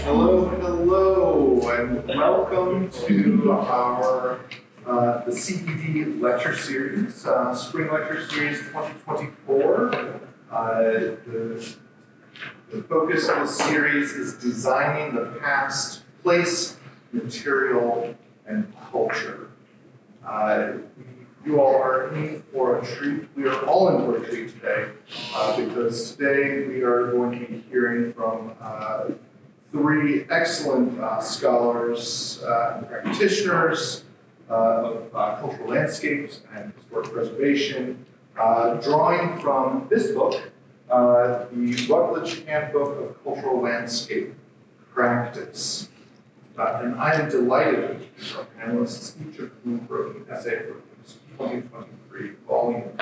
Hello, and welcome to our the CPD lecture series, Spring Lecture Series 2024. The focus of the series is designing the past, place, material, and culture. You all are in for a treat. We are all in for a treat today because today we are going to be hearing from three excellent scholars and practitioners of cultural landscapes and historic preservation, drawing from this book, the Routledge Handbook of Cultural Landscape Practice. And I am delighted to introduce our panelists, each of whom wrote an essay for this 2023 volume.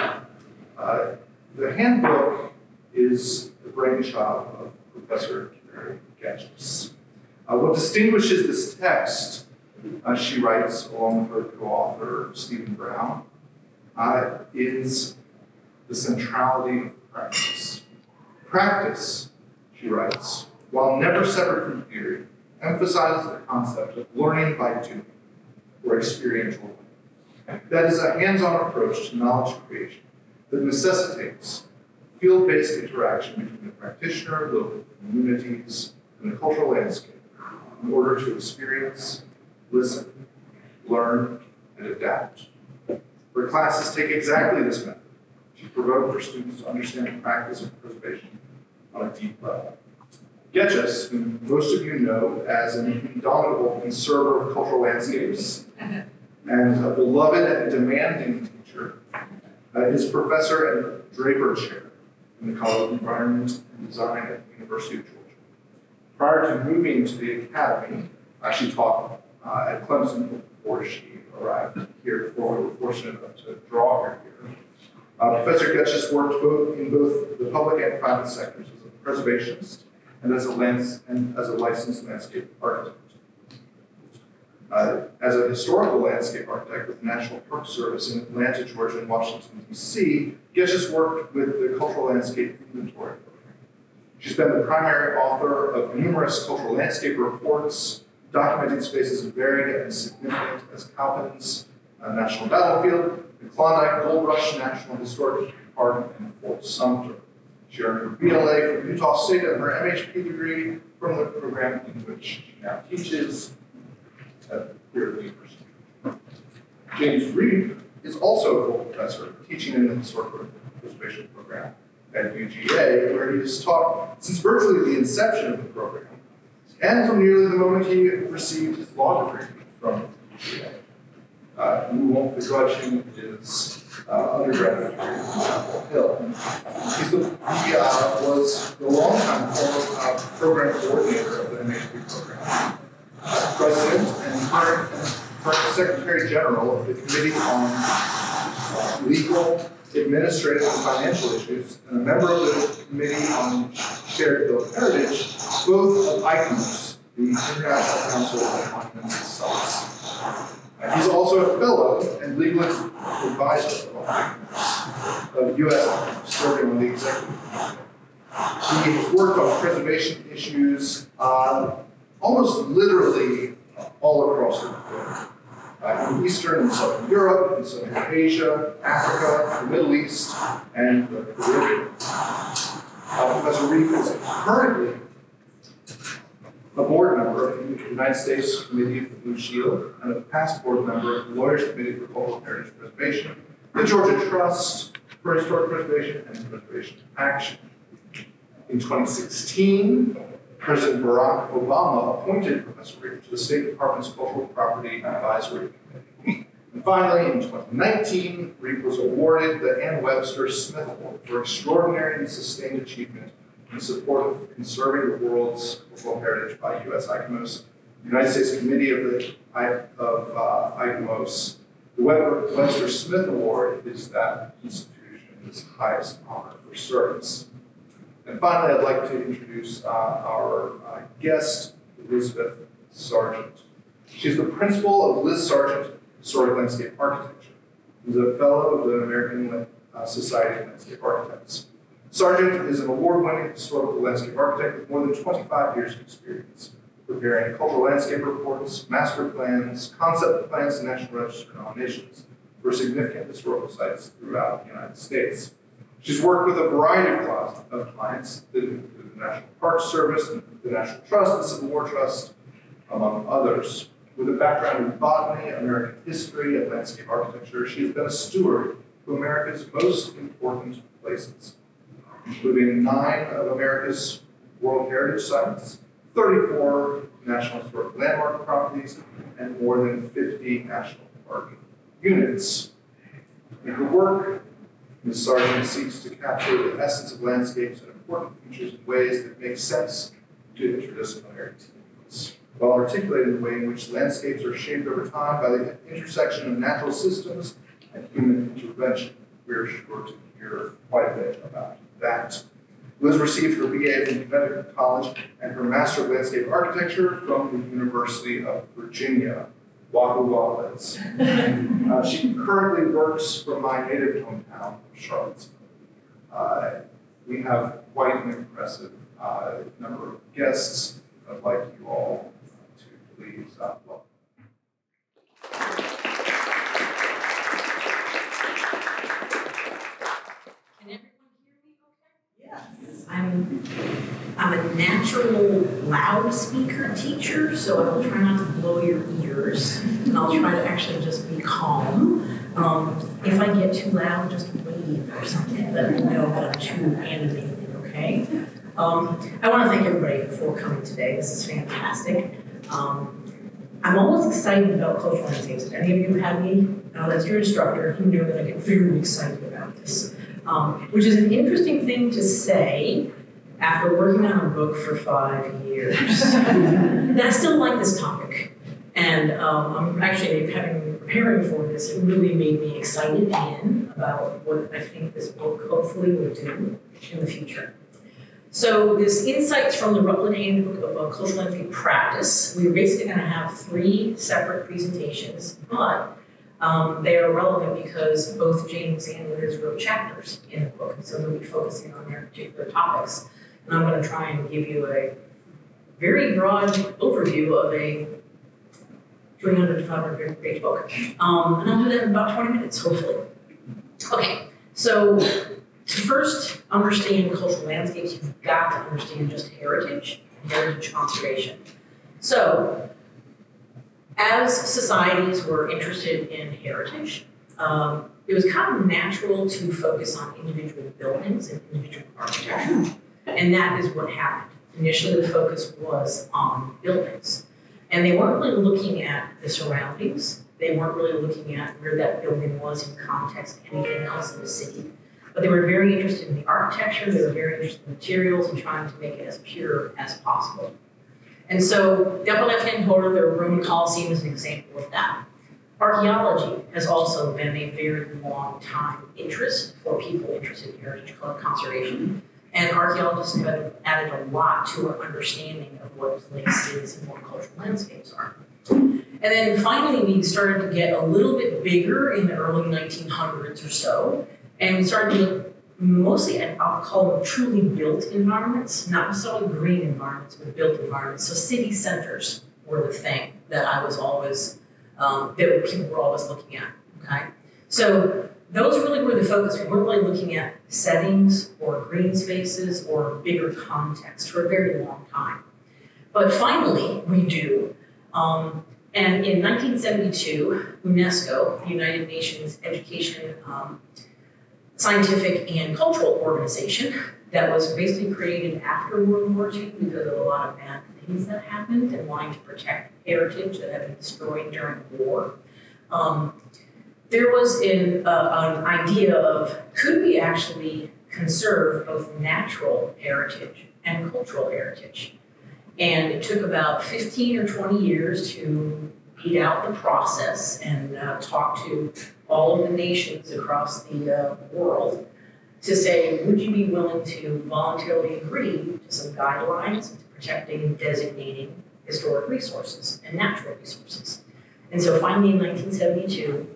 The handbook is the brainchild of Professor Cari Goetcheus. What distinguishes this text, she writes, along with her co-author, Stephen Brown, is the centrality of practice. Practice, she writes, while never severed from theory, emphasizes the concept of learning by doing, or experiential learning. That is a hands-on approach to knowledge creation that necessitates field-based interaction between the practitioner, local communities, and the cultural landscape in order to experience, listen, learn, and adapt. Her classes take exactly this method to provoke her students to understand the practice of preservation on a deep level. Goetcheus, whom most of you know as an indomitable conserver of cultural landscapes and a beloved and demanding teacher, is professor and Draper Chair in the College of Environment and Design at the University of Georgia. Prior to moving to the academy, she taught at Clemson before she arrived here, before we were fortunate enough to draw her here. Professor Goetcheus worked in both the public and private sectors as a preservationist and as a licensed landscape architect. As a historical landscape architect with the National Park Service in Atlanta, Georgia, and Washington, D.C., Goetcheus worked with the Cultural Landscape Inventory Program. She's been the primary author of numerous cultural landscape reports, documenting spaces as varied and significant as Cowpens National Battlefield, the Klondike Gold Rush National Historic Park, and Fort Sumter. She earned her BLA from Utah State and her MHP degree from the program in which she now teaches here at the university. James Reed is also a full professor teaching in the Historic Preservation program at UGA, where he has taught since virtually the inception of the program and from nearly the moment he received his law degree from UGA. We won't begrudge him his undergraduate degree from Chapel Hill. He was the longtime former program coordinator of the MHP program, president and current Secretary General of the Committee on Legal, Administrative, and Financial Issues, and a member of the Committee on Shared Built Heritage, both of ICOMOS, the International Council of Monuments and Sites. He's also a fellow and legal advisor of U.S. ICOMOS, serving on the executive committee. He has worked on preservation issues almost literally all across the globe. In Eastern and Southern Europe, in Central Asia, Africa, the Middle East, and the Caribbean. Professor Reed is currently a board member of the United States Committee of the Blue Shield and a past board member of the Lawyers Committee for Cultural Heritage Preservation, the Georgia Trust for Historic Preservation and Preservation Action. In 2016, President Barack Obama appointed Professor Reed to the State Department's Cultural Property Advisory Committee. And finally, in 2019, Reed was awarded the Ann Webster Smith Award for extraordinary and sustained achievement in support of conserving the world's cultural heritage by U.S. ICOMOS, the United States Committee of ICOMOS. The Webster Smith Award is that institution's highest honor for service. And finally, I'd like to introduce our guest, Elizabeth Sargent. She's the principal of Liz Sargent Historic Landscape Architecture. She's a fellow of the American Society of Landscape Architects. Sargent is an award-winning historical landscape architect with more than 25 years of experience preparing cultural landscape reports, master plans, concept plans, and National Register nominations for significant historical sites throughout the United States. She's worked with a variety of clients, the National Park Service, the National Trust, the Civil War Trust, among others. With a background in botany, American history, and landscape architecture, she has been a steward of America's most important places, including 9 of America's World Heritage Sites, 34 National Historic Landmark properties, and more than 50 National Park units. In her work, Ms. Sargent seeks to capture the essence of landscapes and important features in ways that make sense to interdisciplinary teams, while articulating the way in which landscapes are shaped over time by the intersection of natural systems and human intervention. We're sure to hear quite a bit about that. Liz received her BA from Connecticut College and her Master of Landscape Architecture from the University of Virginia. Wahoo Wah Liz. She currently works from my native hometown of Charlottesville. We have quite an impressive number of guests. I'd like you all to please welcome. Can everyone hear me okay? Yes. I'm a natural loudspeaker teacher, so I will try not to blow your ears, and I'll try to actually just be calm. If I get too loud, just wave or something. Let me know that I'm too animated, okay? I want to thank everybody for coming today. This is fantastic. I'm always excited about cultural landscapes. If any of you have me, as your instructor, you know that I get very excited about this. Which is an interesting thing to say after working on a book for 5 years. And I still like this topic. And I'm actually preparing for this, it really made me excited and about what I think this book hopefully will do in the future. So this insights from the Routledge Handbook of Cultural Landscape Practice. We're basically going to have 3 separate presentations, but they are relevant because both James and Liz wrote chapters in the book, and so they'll be focusing on their particular topics. And I'm going to try and give you a very broad overview of a 300 to 500 page book. And I'll do that in about 20 minutes, hopefully. Okay, so to first understand cultural landscapes, you've got to understand just heritage and heritage conservation. So, as societies were interested in heritage, it was kind of natural to focus on individual buildings and individual architecture, and that is what happened. Initially, the focus was on buildings, and they weren't really looking at the surroundings. They weren't really looking at where that building was in context to anything else in the city, but they were very interested in the architecture, they were very interested in materials and trying to make it as pure as possible. And so the upper left-hand corner, the Roman Colosseum is an example of that. Archaeology has also been a very long time interest for people interested in heritage conservation. And archaeologists have added a lot to our understanding of what places and what cultural landscapes are. And then finally, we started to get a little bit bigger in the early 1900s or so. And we started to look mostly at, I'll call them truly built environments, not necessarily green environments, but built environments. So city centers were the thing that I was always, that people were always looking at, okay? So those really were the focus. We weren't really looking at settings or green spaces or bigger context for a very long time. But finally, we do. And in 1972, UNESCO, the United Nations Education, Scientific and Cultural Organization, that was basically created after World War II because of a lot of bad things that happened and wanting to protect heritage that had been destroyed during the war. There was an idea of, could we actually conserve both natural heritage and cultural heritage? And it took about 15 or 20 years to beat out the process and talk to all of the nations across the world to say, would you be willing to voluntarily agree to some guidelines to protecting and designating historic resources and natural resources? And so finally in 1972,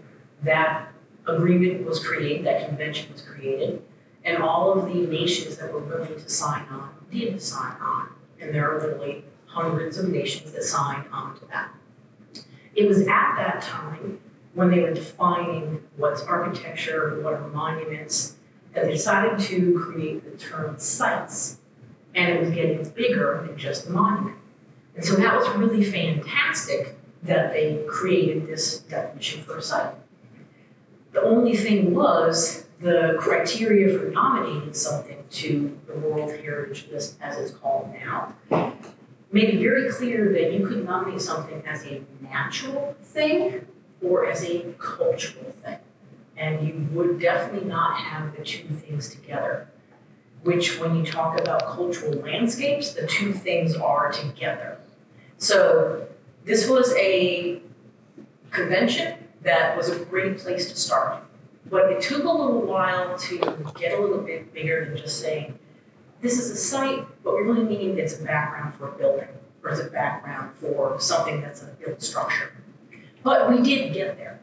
that agreement was created, that convention was created, and all of the nations that were willing to sign on did sign on. And there are literally hundreds of nations that signed on to that. It was at that time when they were defining what's architecture, what are monuments, that they decided to create the term sites. And it was getting bigger than just a monument. And so that was really fantastic that they created this definition for a site. The only thing was the criteria for nominating something to the World Heritage List, as it's called now, made it very clear that you could nominate something as a natural thing or as a cultural thing. And you would definitely not have the two things together, which when you talk about cultural landscapes, the two things are together. So this was a convention that was a great place to start. But it took a little while to get a little bit bigger than just saying, this is a site, but we really mean it's a background for a building, or it's a background for something that's a built structure. But we did get there.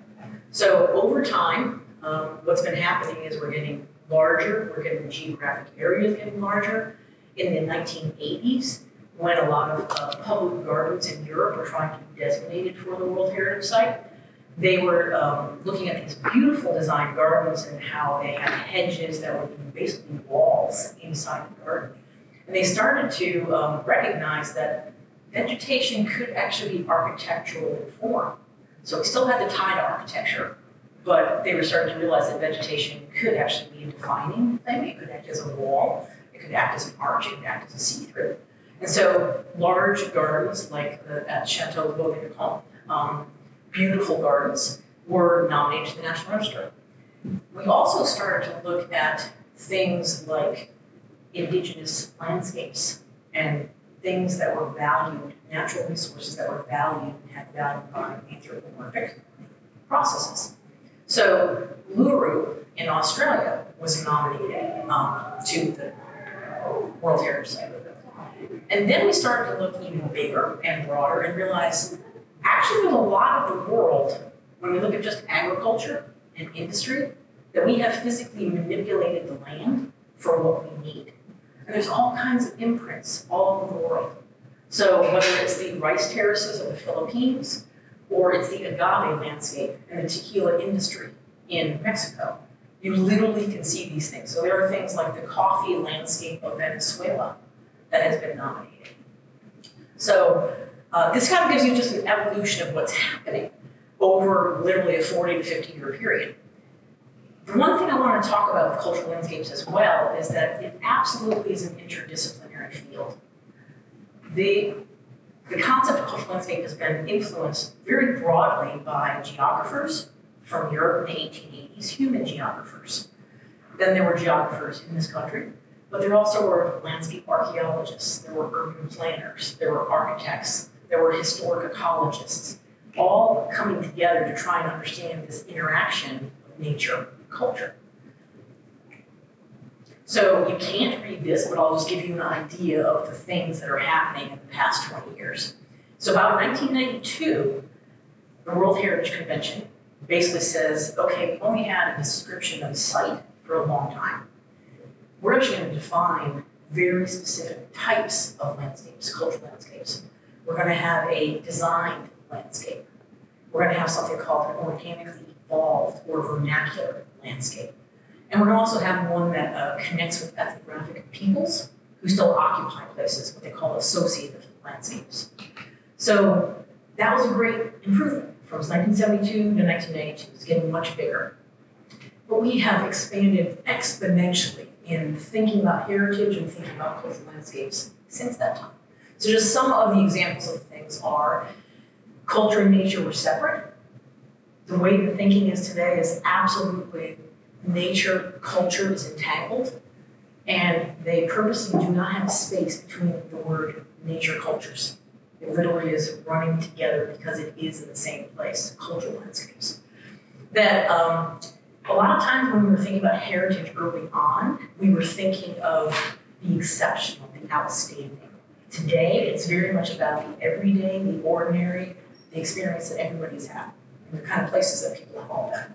So over time, what's been happening is we're getting larger, we're getting the geographic areas getting larger. In the 1980s, when a lot of public gardens in Europe were trying to be designated for the World Heritage Site, they were looking at these beautiful designed gardens and how they had hedges that were basically walls inside the garden. And they started to recognize that vegetation could actually be architectural in form. So we still had to tie to architecture, but they were starting to realize that vegetation could actually be a defining thing. It could act as a wall, it could act as an arch, it could act as a see-through. And so large gardens like at Chateau Beauvais, beautiful gardens, were nominated to the National Register. We also started to look at things like indigenous landscapes and things that were valued, natural resources that were valued and had value by anthropomorphic processes. So Luru in Australia was nominated to the World Heritage Site. And then we started to look even bigger and broader and realize actually there's a lot of the world, when we look at just agriculture and industry, that we have physically manipulated the land for what we need. And there's all kinds of imprints all over the world. So whether it's the rice terraces of the Philippines, or it's the agave landscape and the tequila industry in Mexico, you literally can see these things. So there are things like the coffee landscape of Venezuela that has been nominated. So this kind of gives you just an evolution of what's happening over literally a 40 to 50 year period. The one thing I want to talk about with cultural landscapes as well is that it absolutely is an interdisciplinary field. The concept of cultural landscape has been influenced very broadly by geographers from Europe in the 1880s, human geographers. Then there were geographers in this country, but there also were landscape archaeologists, there were urban planners, there were architects, there were historic ecologists, all coming together to try and understand this interaction of nature and culture. So you can't read this, but I'll just give you an idea of the things that are happening in the past 20 years. So about 1992, the World Heritage Convention basically says, okay, we've only had a description of a site for a long time. We're actually going to define very specific types of landscapes, cultural landscapes. We're going to have a designed landscape. We're going to have something called an organically evolved or vernacular landscape. And we're going to also have one that connects with ethnographic peoples who still occupy places, what they call associative landscapes. So that was a great improvement from 1972 to 1992. It's getting much bigger. But we have expanded exponentially in thinking about heritage and thinking about cultural landscapes since that time. So just some of the examples of things are culture and nature were separate. The way the thinking is today is absolutely nature, culture is entangled, and they purposely do not have space between the word nature cultures. It literally is running together because it is in the same place, cultural landscapes. That a lot of times when we were thinking about heritage early on, we were thinking of the exceptional, the outstanding. Today, it's very much about the everyday, the ordinary, the experience that everybody's had, and the kind of places that people have all been.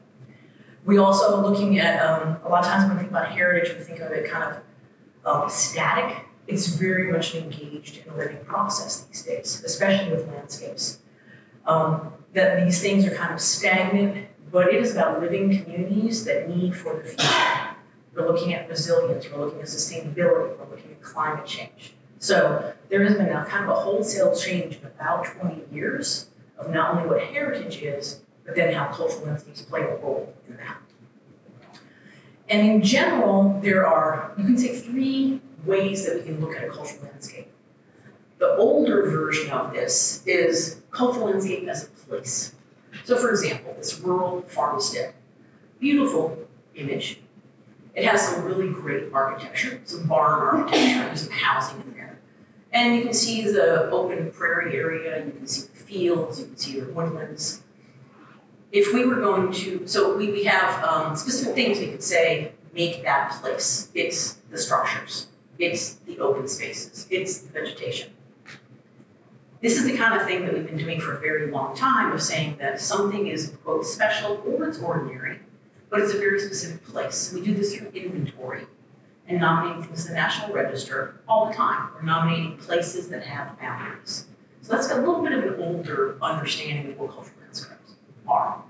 We also are looking at, a lot of times when we think about heritage, we think of it kind of static It's very much engaged in a living process these days, especially with landscapes. That these things are kind of stagnant, but it is about living communities that need for the future. We're looking at resilience, we're looking at sustainability, we're looking at climate change. So there has been a kind of a wholesale change in about 20 years of not only what heritage is, but then how cultural landscapes play a role in that. And in general, there are, you can say, 3 ways that we can look at a cultural landscape. The older version of this is cultural landscape as a place. So for example, this rural farmstead, beautiful image. It has some really great architecture, some barn architecture, some housing in there. And you can see the open prairie area, you can see the fields, you can see the woodlands. If we were going to, so we have specific things we could say make that place. It's the structures, it's the open spaces, it's the vegetation. This is the kind of thing that we've been doing for a very long time of saying that something is, quote, special or it's ordinary, but it's a very specific place. We do this through inventory and nominating things in the National Register all the time. We're nominating places that have boundaries. So that's a little bit of an older understanding of what cultural landscapes are.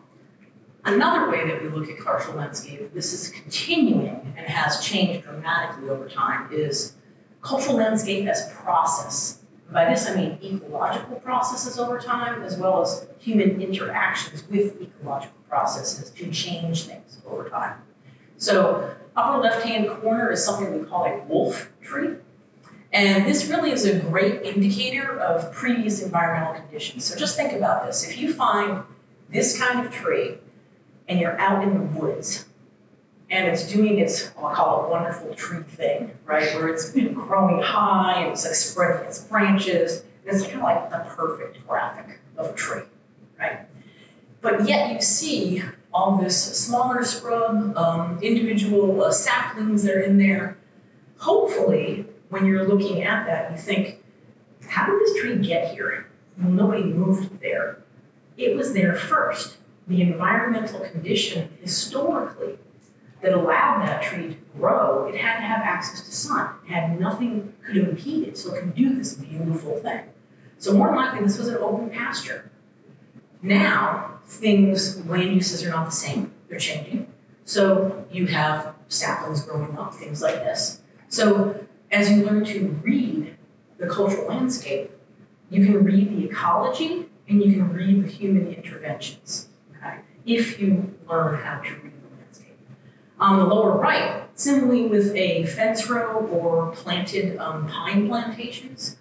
Another way that we look at cultural landscape, this is continuing and has changed dramatically over time, is cultural landscape as process. By this I mean ecological processes over time, as well as human interactions with ecological processes to change things over time. So upper left-hand corner is something we call a wolf tree. And this really is a great indicator of previous environmental conditions. So just think about this. If you find this kind of tree and you're out in the woods and it's doing its, I'll call it wonderful tree thing, right? Where it's been growing high and it's like spreading its branches. And it's kind of like the perfect graphic of a tree, right? But yet you see all this smaller scrub, individual saplings that are in there. Hopefully, when you're looking at that, you think, how did this tree get here? Well, nobody moved there. It was there first. The environmental condition historically that allowed that tree to grow, it had to have access to sun. It had nothing could impede it, so it could do this beautiful thing. So more than likely, this was an open pasture. Now, land uses are not the same. They're changing. So you have saplings growing up, things like this. So as you learn to read the cultural landscape, you can read the ecology and you can read the human interventions, okay? If you learn how to read the landscape. On the lower right, similarly with a fence row or planted pine plantations,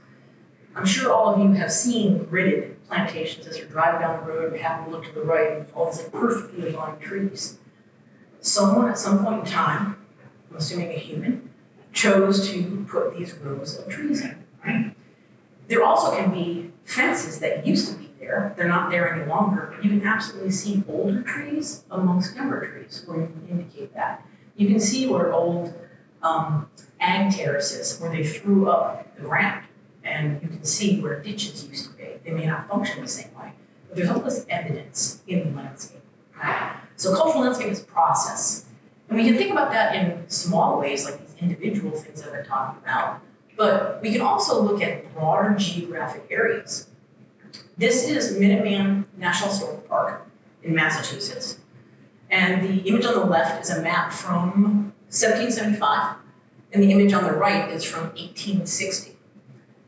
I'm sure all of you have seen gridded plantations as you're driving down the road and happen to look to the right and all these like perfectly aligned trees. Someone at some point in time, I'm assuming a human, chose to put these rows of trees in, right? There also can be fences that used to be there. They're not there any longer. You can absolutely see older trees amongst younger trees where you can indicate that. You can see where old ag terraces, where they threw up the ground. And you can see where ditches used to be. They may not function the same way, but there's all this evidence in the landscape. Right? So cultural landscape is process. And we can think about that in small ways, like these individual things that we're talking about, but we can also look at broader geographic areas. This is Minuteman National Historical Park in Massachusetts. And the image on the left is a map from 1775, and the image on the right is from 1860.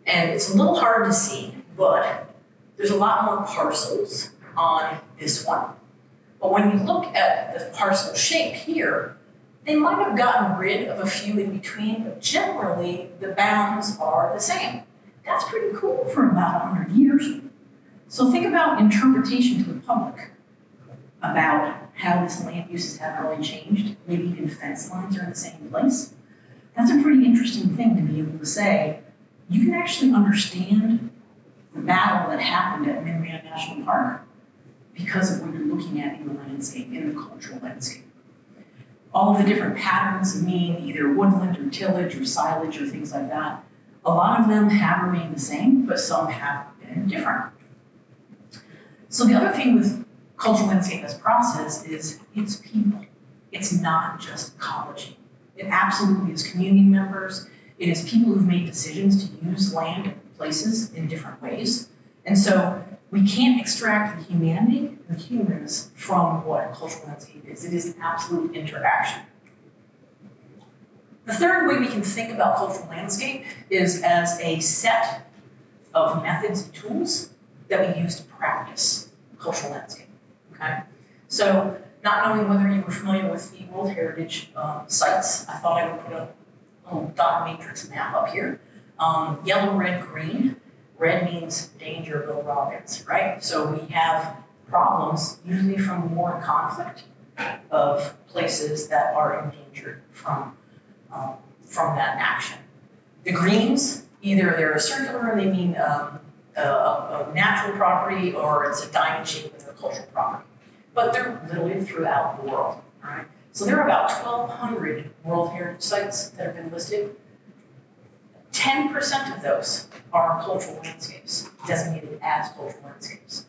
And it's a little hard to see, but there's a lot more parcels on this one. But when you look at the parcel shape here, they might have gotten rid of a few in between, but generally the bounds are the same. That's pretty cool for about 100 years. So think about interpretation to the public about how this land uses have really changed. Maybe even fence lines are in the same place. That's a pretty interesting thing to be able to say. You can actually understand the battle that happened at Minuteman National Park because of what you're looking at in the landscape, in the cultural landscape. All of the different patterns mean either woodland or tillage or silage or things like that. A lot of them have remained the same, but some have been different. So the other thing with cultural landscape as process is it's people. It's not just ecology. It absolutely is community members. It is people who've made decisions to use land and places in different ways. And so we can't extract the humanity, the humans, from what a cultural landscape is. It is an absolute interaction. The third way we can think about cultural landscape is as a set of methods and tools that we use to practice cultural landscape, okay? So not knowing whether you were familiar with the World Heritage sites, I thought I would put a little dot matrix map up here. Yellow, red, green. Red means danger, Bill Robbins, right? So we have problems, usually from war and conflict, of places that are endangered from that action. The greens, either they're circular and they mean a natural property, or it's a diamond shape with a cultural property. But they're literally throughout the world, right? So there are about 1,200 World Heritage sites that have been listed. 10% of those are cultural landscapes, designated as cultural landscapes.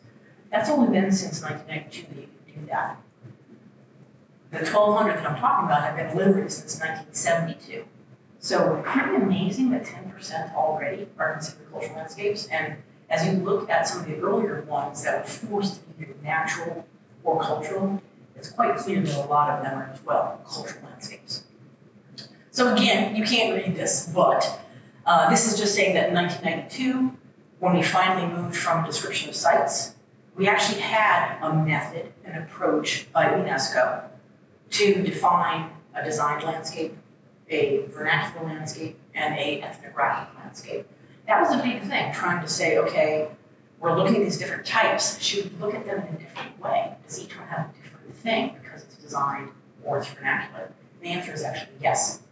That's only been since 1992 that you can do that. The 1,200 that I'm talking about have been listed since 1972. So pretty amazing that 10% already are considered cultural landscapes. And as you look at some of the earlier ones that were forced to be either natural or cultural, it's quite clear that a lot of them are as well cultural landscapes. So again, you can't read this, but this is just saying that in 1992, when we finally moved from description of sites, we actually had a method, an approach by UNESCO to define a designed landscape, a vernacular landscape, and an ethnographic landscape. That was a big thing, trying to say, okay, we're looking at these different types. Should we look at them in a different way? Does each one have a different thing because it's designed or it's vernacular? The answer is actually yes.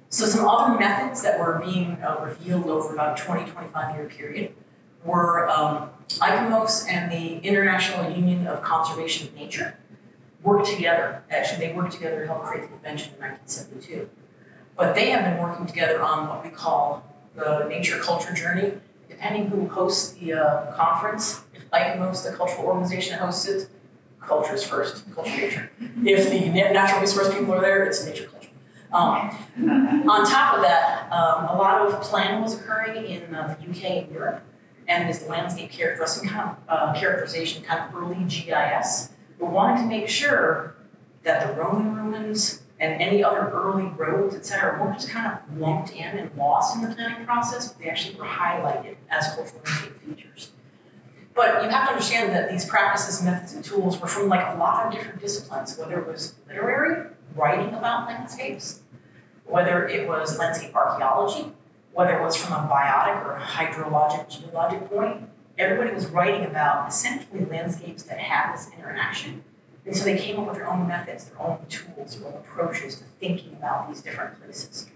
So some other methods that were being revealed over about a 20-25 year period were ICOMOS and the International Union of Conservation of Nature worked together. Actually, they worked together to help create the convention in 1972. But they have been working together on what we call the nature culture journey. Depending who hosts the conference, if ICOMOS, the cultural organization, hosts it, culture is first, culture nature. If the natural resource people are there, it's nature culture. On top of that, a lot of planning was occurring in the UK and Europe, and this landscape characterization, kind of early GIS. We wanted to make sure that the Roman ruins and any other early roads, et cetera, weren't just kind of lumped in and lost in the planning process, but they actually were highlighted as cultural landscape features. But you have to understand that these practices, methods, and tools were from like a lot of different disciplines, whether it was literary, writing about landscapes, whether it was landscape archaeology, whether it was from a biotic or hydrologic, geologic point. Everybody was writing about essentially landscapes that had this interaction. And so they came up with their own methods, their own tools, their own approaches to thinking about these different places.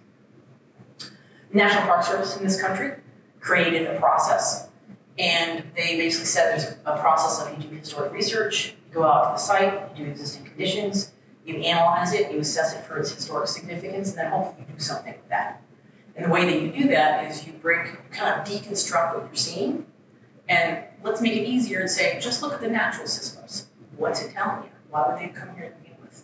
National Park Service in this country created a process. And they basically said there's a process of you do historic research, you go out to the site, you do existing conditions, you analyze it, you assess it for its historic significance, and then hopefully you do something with that. And the way that you do that is you kind of deconstruct what you're seeing, and let's make it easier and say, just look at the natural systems. What's it telling you? Why would they come here to begin with?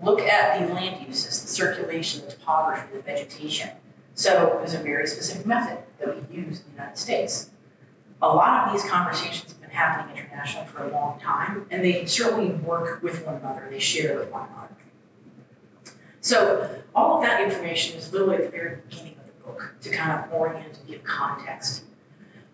Look at the land uses, the circulation, the topography, the vegetation. So there's a very specific method that we use in the United States. A lot of these conversations have been happening internationally for a long time, and they certainly work with one another, they share with one another. So all of that information is literally at the very beginning of the book to kind of orient and give context.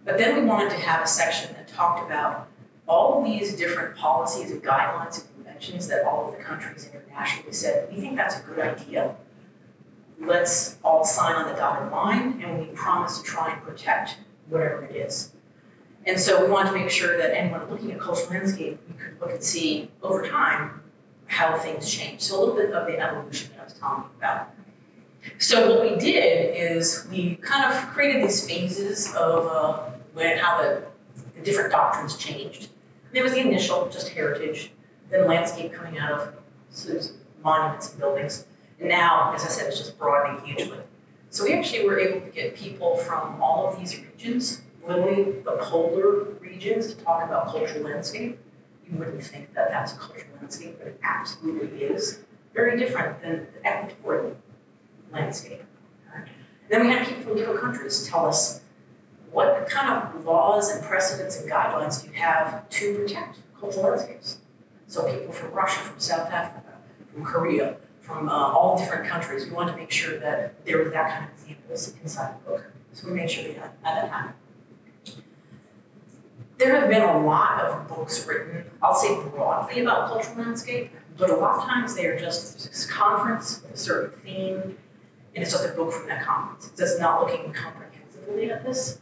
But then we wanted to have a section that talked about all of these different policies and guidelines and conventions that all of the countries internationally said, we think that's a good idea. Let's all sign on the dotted line, and we promise to try and protect whatever it is. And so we wanted to make sure that anyone looking at cultural landscape, we could look and see over time how things change. So a little bit of the evolution that I was telling you about. So what we did is we kind of created these phases of how the different doctrines changed. There was the initial, just heritage, then landscape coming out of monuments and buildings. And now, as I said, it's just broadening hugely. So we actually were able to get people from all of these regions, literally the polar regions, to talk about cultural landscape. You wouldn't think that that's a cultural landscape, but it absolutely is. Very different than the equatorial landscape. Then we had people from different countries tell us, what kind of laws and precedents and guidelines do you have to protect cultural landscapes? So people from Russia, from South Africa, from Korea, from all different countries, we wanted to make sure that there was that kind of examples inside the book. So we made sure we had that happen. There have been a lot of books written, I'll say broadly about cultural landscape, but a lot of times they are just this conference with a certain theme, and it's just a book from that conference. It's just not looking comprehensively at this,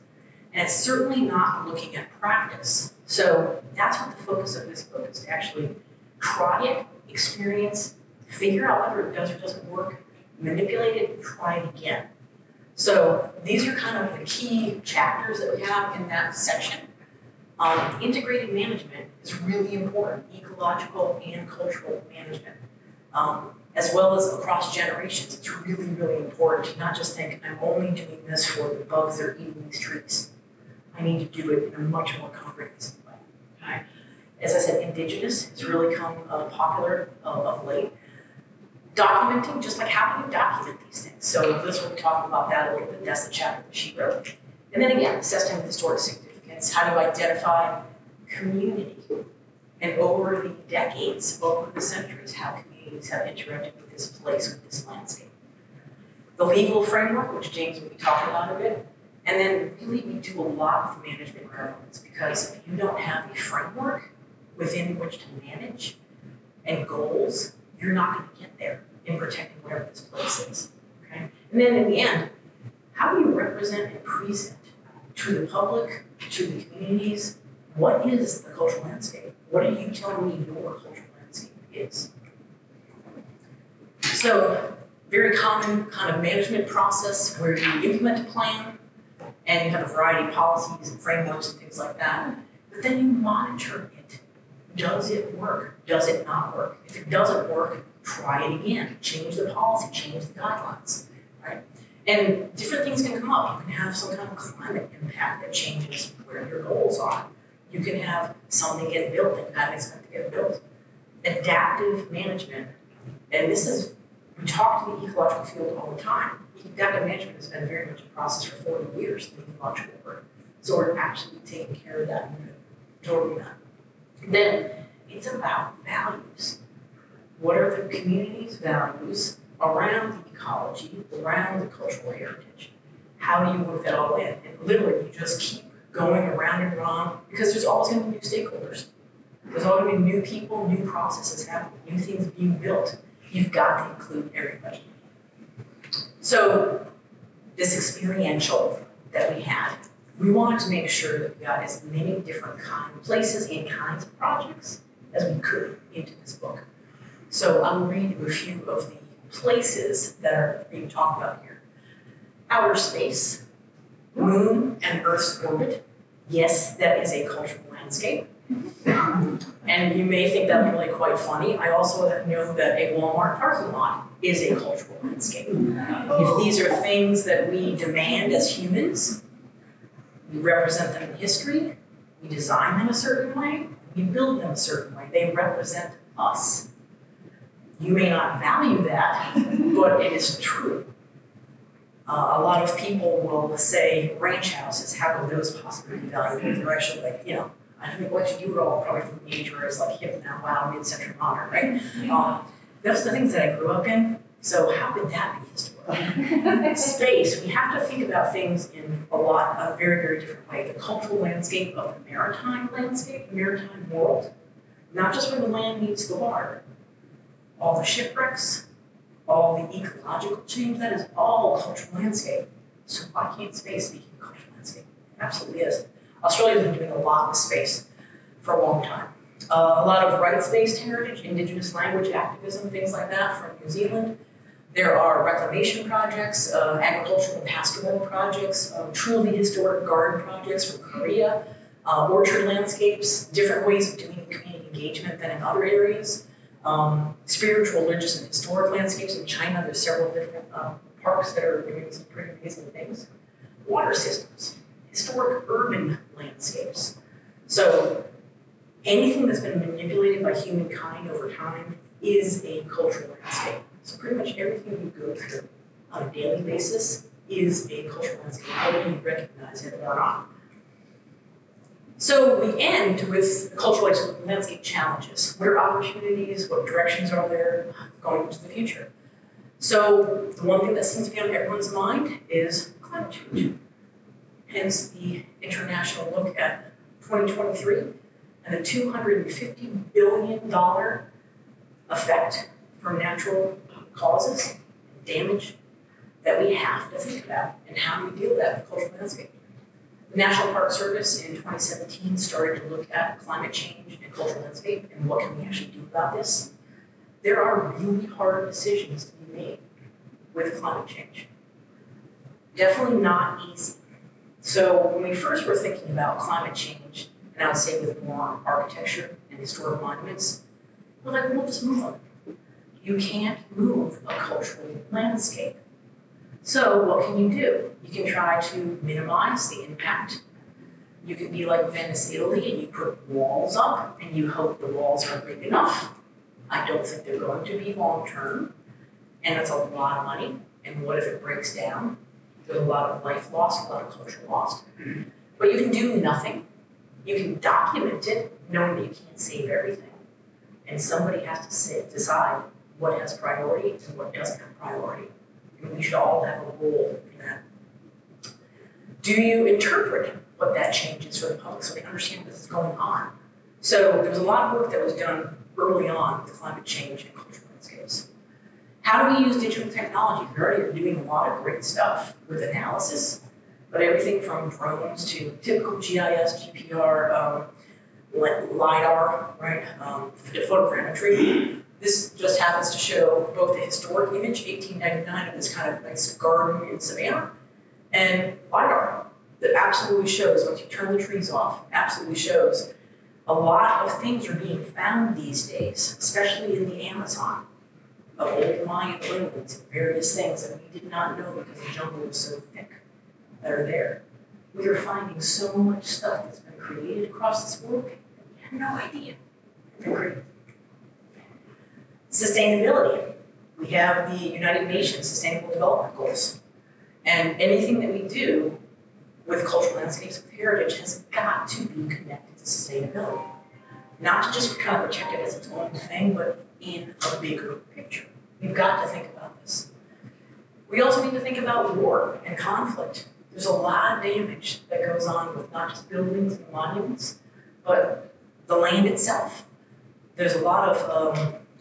and it's certainly not looking at practice. So that's what the focus of this book is, to actually try it, experience, figure out whether it does or doesn't work, manipulate it, try it again. So these are kind of the key chapters that we have in that section. Integrated management is really important, ecological and cultural management, as well as across generations. It's really, really important to not just think, I'm only doing this for the bugs that are eating these trees. I need to do it in a much more comprehensive way. Okay? As I said, indigenous has really come popular of late. Documenting, just like how do you document these things? So this will talk about that a little bit. That's the chapter that she wrote. And then again, assessing with historic significance, how to identify community. And over the decades, over the centuries, how communities have interacted with this place, with this landscape. The legal framework, which James will be talking about a bit. And then really we do a lot with management governance, because if you don't have a framework within which to manage and goals, you're not going to get there in protecting whatever this place is. Okay? And then in the end, how do you represent and present to the public, to the communities, what is the cultural landscape? What are you telling me your cultural landscape is? So, very common kind of management process where you implement a plan and you have a variety of policies and frameworks and things like that, but then you monitor it. Does it work? Does it not work? If it doesn't work, try it again. Change the policy, change the guidelines, right? And different things can come up. You can have some kind of climate impact that changes where your goals are. You can have something get built that you hadn't expected to get built. Adaptive management, and this is, we talk to the ecological field all the time. Adaptive management has been very much a process for 40 years in the ecological work. So we're actually taking care of that and doing that. Then it's about values. What are the community's values around the ecology, around the cultural heritage? How do you work that all in? And literally, you just keep going around and around, because there's always going to be new stakeholders. There's always going to be new people, new processes happening, new things being built. You've got to include everybody. So this experiential that we had, we wanted to make sure that we got as many different places and kinds of projects as we could into this book. So I'll read you a few of the places that are being talked about here. Outer space, Moon and Earth's orbit. Yes, that is a cultural landscape. And you may think that's really quite funny. I also know that a Walmart parking lot is a cultural landscape. If these are things that we demand as humans, we represent them in history, we design them a certain way, we build them a certain way, they represent us. You may not value that, but it is true. A lot of people will say ranch houses, how could those possibly be valuable? They're actually like, I think what you were all probably from the age where it's like hip now, wow, mid-century modern, right? Those are the things that I grew up in, so how could that be historical? Space, we have to think about things in a very, very different way. The cultural landscape of the maritime landscape, the maritime world, not just where the land meets the water. All the shipwrecks, all the ecological change, that is all cultural landscape. So why can't space be cultural landscape? It absolutely is. Australia's been doing a lot with space for a long time. A lot of rights-based heritage, indigenous language activism, things like that from New Zealand. There are reclamation projects, agricultural and pastoral projects, truly historic garden projects from Korea, orchard landscapes, different ways of doing community engagement than in other areas. Spiritual, religious, and historic landscapes in China. There's several different parks that are doing some pretty amazing things. Water systems, historic urban landscapes. So anything that's been manipulated by humankind over time is a cultural landscape. So pretty much everything you go through on a daily basis is a cultural landscape, whether you recognize it or not. So we end with the cultural landscape challenges. What are opportunities? What directions are there going into the future? So the one thing that seems to be on everyone's mind is climate change. Hence the international look at 2023 and the $250 billion effect from natural causes, damage that we have to think about, and how do we deal with that with cultural landscape. The National Park Service in 2017 started to look at climate change and cultural landscape and what can we actually do about this. There are really hard decisions to be made with climate change. Definitely not easy. So when we first were thinking about climate change, and I would say with more architecture and historic monuments, we're like, we'll just move them. You can't move a cultural landscape. So what can you do? You can try to minimize the impact. You can be like Venice, Italy, and you put walls up, and you hope the walls are big enough. I don't think they're going to be long-term, and that's a lot of money. And what if it breaks down? There's a lot of life lost, a lot of culture lost. But you can do nothing. You can document it, knowing that you can't save everything. And somebody has to decide what has priority and what doesn't have priority. And we should all have a role in that. Do you interpret what that change is for the public so they understand what's going on? So there was a lot of work that was done early on with climate change and cultural landscapes. How do we use digital technology? We already are doing a lot of great stuff with analysis, but everything from drones to typical GIS, GPR, LiDAR, right, photogrammetry. This just happens to show both the historic image, 1899, of this kind of nice garden in Savannah, and LiDAR that absolutely shows, once you turn the trees off, absolutely shows a lot of things are being found these days, especially in the Amazon, of old Mayan ruins and various things that we did not know because the jungle was so thick that are there. We are finding so much stuff that's been created across this world, and we had no idea. They're crazy. Sustainability. We have the United Nations Sustainable Development Goals. And anything that we do with cultural landscapes, with heritage, has got to be connected to sustainability. Not to just kind of protect it as its own thing, but in a bigger picture. We've got to think about this. We also need to think about war and conflict. There's a lot of damage that goes on with not just buildings and monuments, but the land itself. There's a lot of,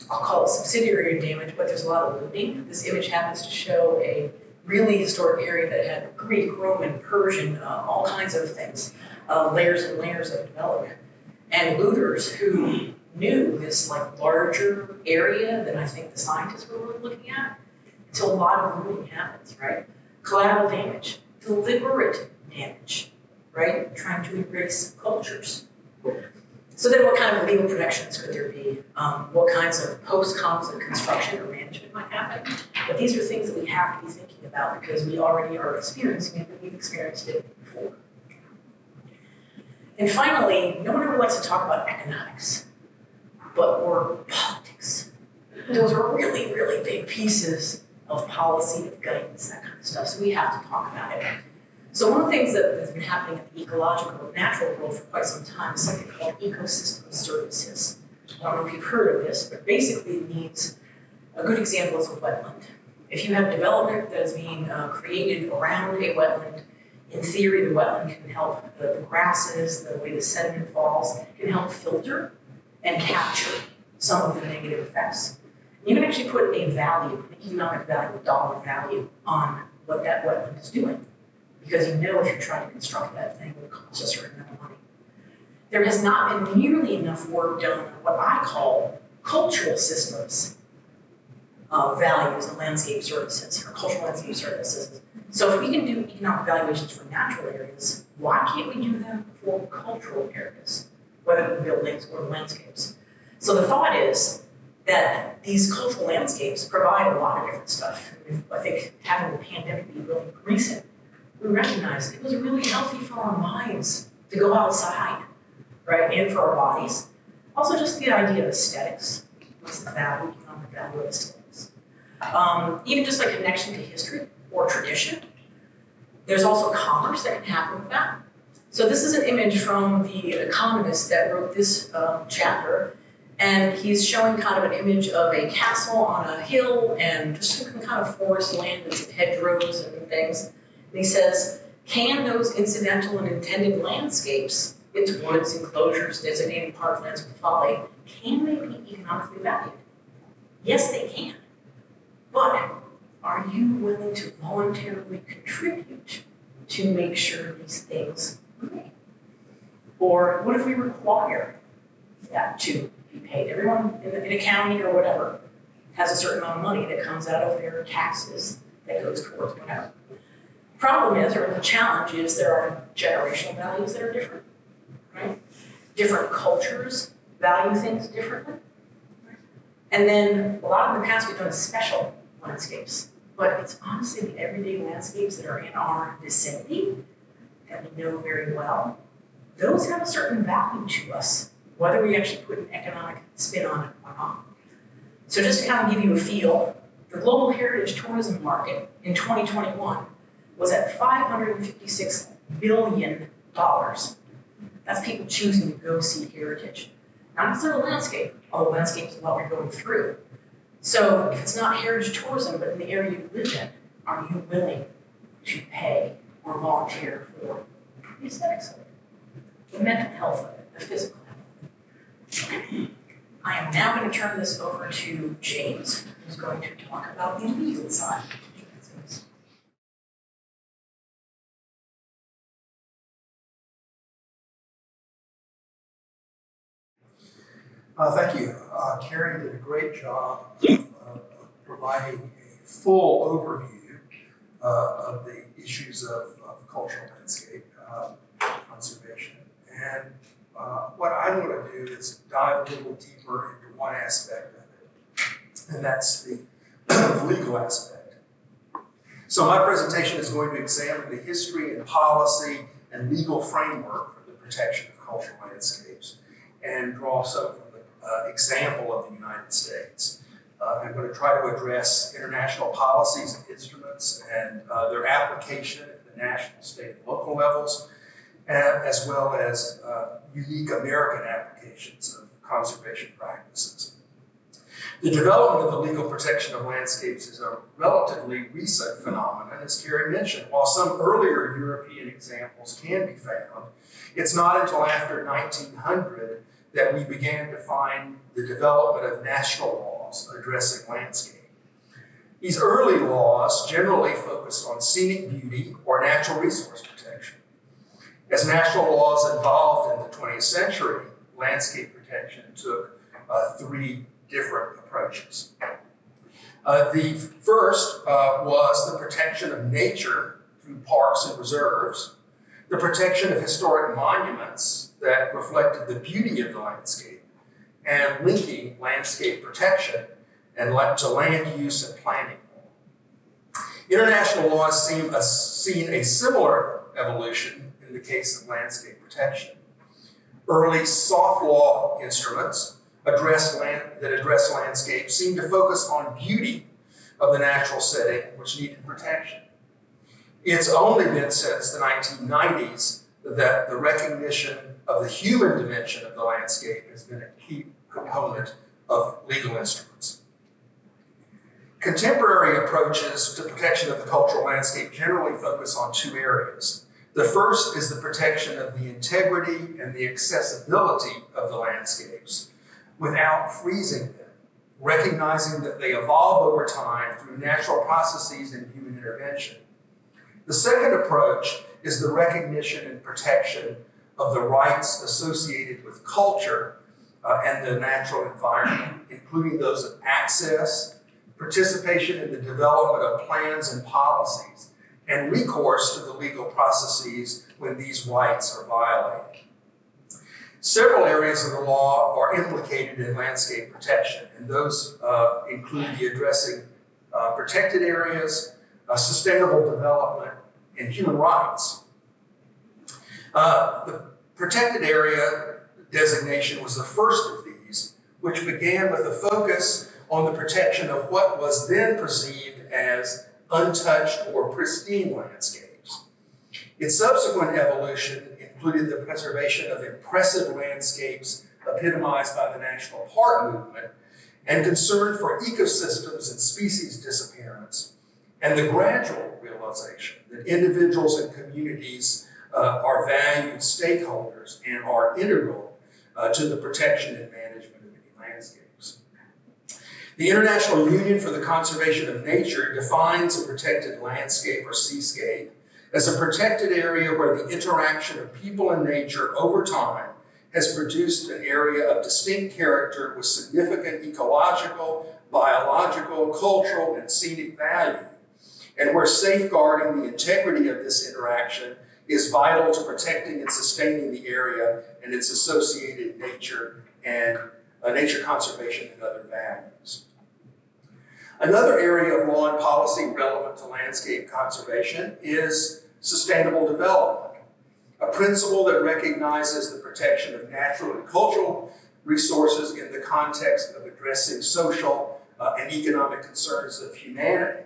I'll call it subsidiary damage, but there's a lot of looting. This image happens to show a really historic area that had Greek, Roman, Persian, all kinds of things, layers and layers of development. And looters who knew this like larger area than I think the scientists were really looking at, until a lot of looting happens, right? Collateral damage, deliberate damage, right? Trying to erase cultures. So then what kind of legal protections could there be? What kinds of post-conflict construction or management might happen? But these are things that we have to be thinking about because we already are experiencing it, but we've experienced it before. And finally, no one ever likes to talk about economics, or politics. Those are really, really big pieces of policy, of guidance, that kind of stuff. So we have to talk about it. So one of the things that has been happening in the ecological, natural world for quite some time is something called ecosystem services. I don't know if you've heard of this, but basically it means, a good example is a wetland. If you have development that is being created around a wetland, in theory the wetland can help the grasses, the way the sediment falls, can help filter and capture some of the negative effects. You can actually put a value, an economic value, a dollar value on what that wetland is doing. Because you know if you're trying to construct that thing, it will cost a certain amount of money. There has not been nearly enough work done on what I call cultural systems values and landscape services, or cultural landscape services. So if we can do economic valuations for natural areas, why can't we do them for cultural areas, whether they're buildings or landscapes? So the thought is that these cultural landscapes provide a lot of different stuff. I think having the pandemic be really recent, we recognized it was really healthy for our minds to go outside, right, and for our bodies. Also just the idea of aesthetics. What's the value, economic value of aesthetics? Even just like connection to history or tradition. There's also commerce that can happen with that. So this is an image from the economist that wrote this chapter, and he's showing kind of an image of a castle on a hill and just some kind of forest land and some hedgerows and things. And he says, can those incidental and intended landscapes, its woods, enclosures, designated parklands with folly, can they be economically valued? Yes, they can. But are you willing to voluntarily contribute to make sure these things remain? Or what if we require that to be paid? Everyone in a county or whatever has a certain amount of money that comes out of their taxes that goes towards whatever. Problem is, or the challenge is, there are generational values that are different, right? Different cultures value things differently. And then a lot in the past we've done special landscapes, but it's honestly the everyday landscapes that are in our vicinity that we know very well. Those have a certain value to us, whether we actually put an economic spin on it or not. So just to kind of give you a feel, the global heritage tourism market in 2021 was at $556 billion. That's people choosing to go see heritage. Not necessarily landscape, although landscape is what we're going through. So if it's not heritage tourism, but in the area you live in, are you willing to pay or volunteer for the aesthetics of it, the mental health of it, the physical health of it? I am now going to turn this over to James, who's going to talk about the legal side. Thank you. Cari did a great job of providing a full overview of the issues of cultural landscape conservation. And what I'm going to do is dive a little deeper into one aspect of it, and that's the legal aspect. So my presentation is going to examine the history and policy and legal framework for the protection of cultural landscapes and draw some example of the United States. I'm going to try to address international policies and instruments and their application at the national, state, and local levels, as well as unique American applications of conservation practices. The development of the legal protection of landscapes is a relatively recent phenomenon, as Cari mentioned. While some earlier European examples can be found, it's not until after 1900 that we began to find the development of national laws addressing landscape. These early laws generally focused on scenic beauty or natural resource protection. As national laws evolved in the 20th century, landscape protection took three different approaches. The first was the protection of nature through parks and reserves, the protection of historic monuments that reflected the beauty of the landscape, and linking landscape protection and to land use and planning law. International law has seen a similar evolution in the case of landscape protection. Early soft law instruments that address landscape seem to focus on beauty of the natural setting which needed protection. It's only been since the 1990s that the recognition of the human dimension of the landscape has been a key component of legal instruments. Contemporary approaches to protection of the cultural landscape generally focus on two areas. The first is the protection of the integrity and the accessibility of the landscapes without freezing them, recognizing that they evolve over time through natural processes and human intervention. The second approach is the recognition and protection of the rights associated with culture and the natural environment, including those of access, participation in the development of plans and policies, and recourse to the legal processes when these rights are violated. Several areas of the law are implicated in landscape protection, and those include the addressing protected areas, sustainable development, and human rights. The protected area designation was the first of these, which began with a focus on the protection of what was then perceived as untouched or pristine landscapes. Its subsequent evolution included the preservation of impressive landscapes epitomized by the national park movement, and concern for ecosystems and species disappearance, and the gradual realization that individuals and communities are valued stakeholders and are integral to the protection and management of many landscapes. The International Union for the Conservation of Nature defines a protected landscape or seascape as a protected area where the interaction of people and nature over time has produced an area of distinct character with significant ecological, biological, cultural, and scenic value, and where safeguarding the integrity of this interaction is vital to protecting and sustaining the area and its associated nature and nature conservation and other values. Another area of law and policy relevant to landscape conservation is sustainable development, a principle that recognizes the protection of natural and cultural resources in the context of addressing social and economic concerns of humanity.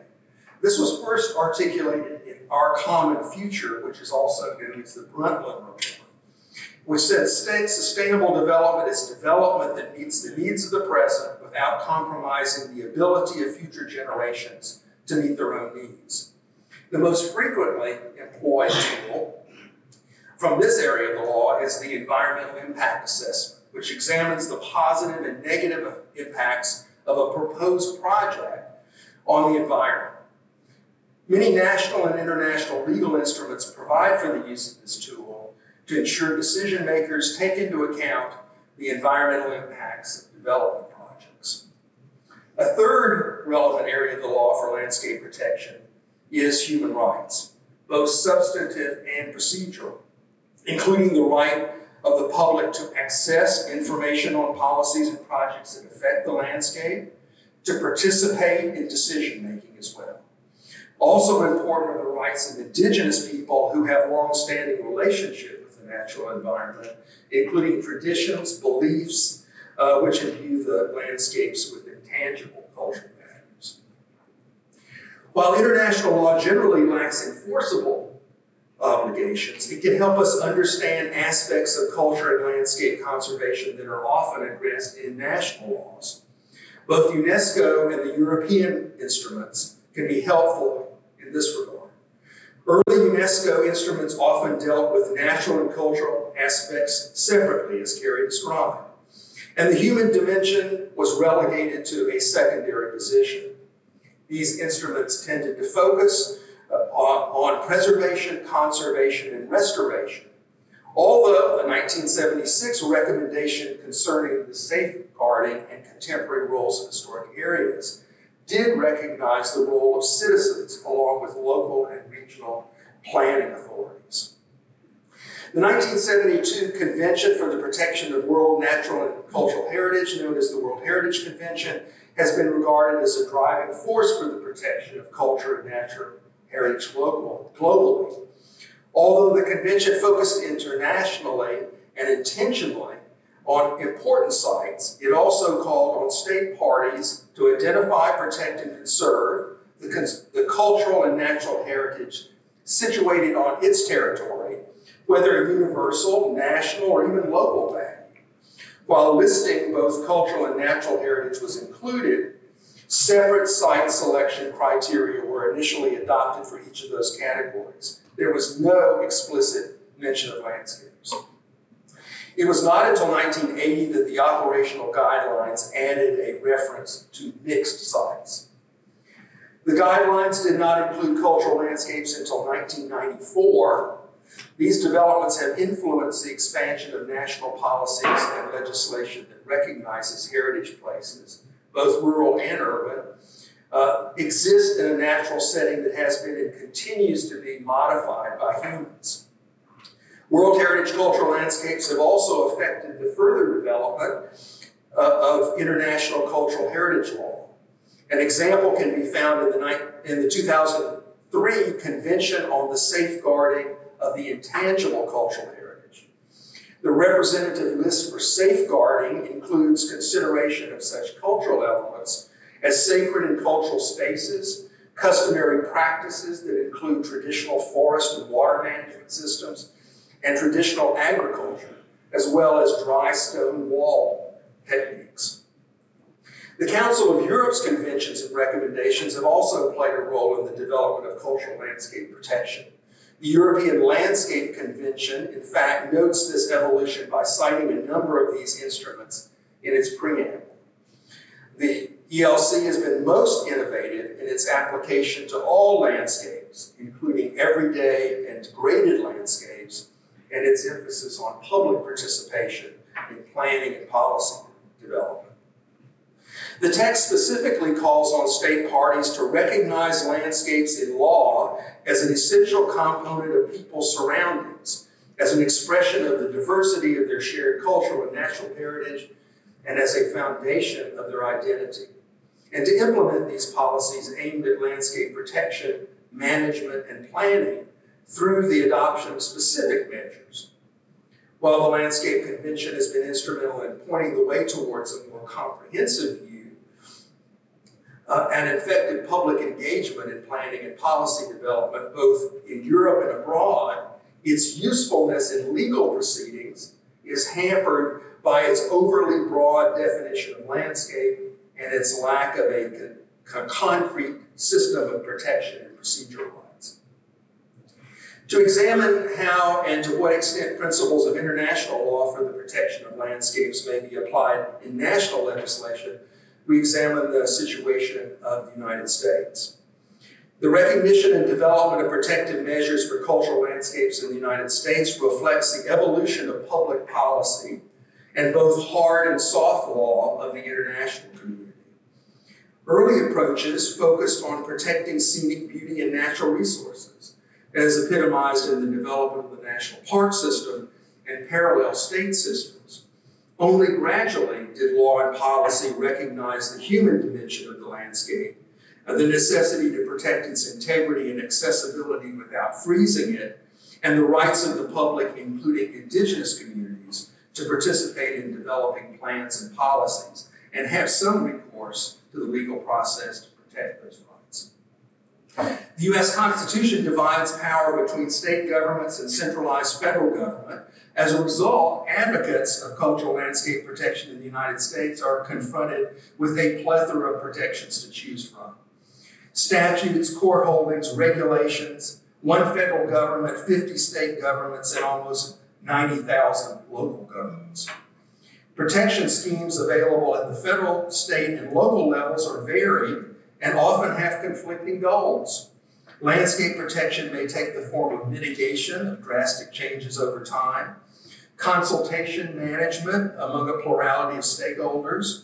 This was first articulated in Our Common Future, which is also known as the Brundtland Report, which says sustainable development is development that meets the needs of the present without compromising the ability of future generations to meet their own needs. The most frequently employed tool from this area of the law is the environmental impact assessment, which examines the positive and negative impacts of a proposed project on the environment. Many national and international legal instruments provide for the use of this tool to ensure decision makers take into account the environmental impacts of development projects. A third relevant area of the law for landscape protection is human rights, both substantive and procedural, including the right of the public to access information on policies and projects that affect the landscape, to participate in decision-making as well. Also important are the rights of indigenous people who have long-standing relationship with the natural environment, including traditions, beliefs, which imbue the landscapes with intangible cultural values. While international law generally lacks enforceable obligations, it can help us understand aspects of culture and landscape conservation that are often addressed in national laws. Both UNESCO and the European instruments can be helpful in this regard. Early UNESCO instruments often dealt with natural and cultural aspects separately, as Cari described, and the human dimension was relegated to a secondary position. These instruments tended to focus on preservation, conservation, and restoration, although the 1976 recommendation concerning the safeguarding and contemporary roles of historic areas did recognize the role of citizens along with local and regional planning authorities. The 1972 Convention for the Protection of World Natural and Cultural Heritage, known as the World Heritage Convention, has been regarded as a driving force for the protection of culture and natural heritage globally. Although the convention focused internationally and intentionally on important sites, it also called on state parties to identify, protect, and conserve the cultural and natural heritage situated on its territory, whether universal, national, or even local value. While listing both cultural and natural heritage was included, separate site selection criteria were initially adopted for each of those categories. There was no explicit mention of landscapes. It was not until 1980 that the operational guidelines added a reference to mixed sites. The guidelines did not include cultural landscapes until 1994. These developments have influenced the expansion of national policies and legislation that recognizes heritage places, both rural and urban, exist in a natural setting that has been and continues to be modified by humans. World Heritage cultural landscapes have also affected the further development of international cultural heritage law. An example can be found in the 2003 Convention on the Safeguarding of the Intangible Cultural Heritage. The representative list for safeguarding includes consideration of such cultural elements as sacred and cultural spaces, customary practices that include traditional forest and water management systems, and traditional agriculture, as well as dry stone wall techniques. The Council of Europe's conventions and recommendations have also played a role in the development of cultural landscape protection. The European Landscape Convention, in fact, notes this evolution by citing a number of these instruments in its preamble. The ELC has been most innovative in its application to all landscapes, including everyday and graded landscapes, and its emphasis on public participation in planning and policy development. The text specifically calls on state parties to recognize landscapes in law as an essential component of people's surroundings, as an expression of the diversity of their shared cultural and natural heritage, and as a foundation of their identity, and to implement these policies aimed at landscape protection, management, and planning through the adoption of specific measures. While the Landscape Convention has been instrumental in pointing the way towards a more comprehensive view and effective public engagement in planning and policy development, both in Europe and abroad, its usefulness in legal proceedings is hampered by its overly broad definition of landscape and its lack of a concrete system of protection and procedural rights. To examine how and to what extent principles of international law for the protection of landscapes may be applied in national legislation, we examine the situation of the United States. The recognition and development of protective measures for cultural landscapes in the United States reflects the evolution of public policy and both hard and soft law of the international community. Early approaches focused on protecting scenic beauty and natural resources, as epitomized in the development of the national park system and parallel state systems. Only gradually did law and policy recognize the human dimension of the landscape and the necessity to protect its integrity and accessibility without freezing it, and the rights of the public, including indigenous communities, to participate in developing plans and policies and have some recourse to the legal process to protect those rights. The U.S. Constitution divides power between state governments and centralized federal government. As a result, advocates of cultural landscape protection in the United States are confronted with a plethora of protections to choose from. Statutes, court holdings, regulations, one federal government, 50 state governments, and almost 90,000 local governments. Protection schemes available at the federal, state, and local levels are varied and often have conflicting goals. Landscape protection may take the form of mitigation of drastic changes over time, consultation management among a plurality of stakeholders,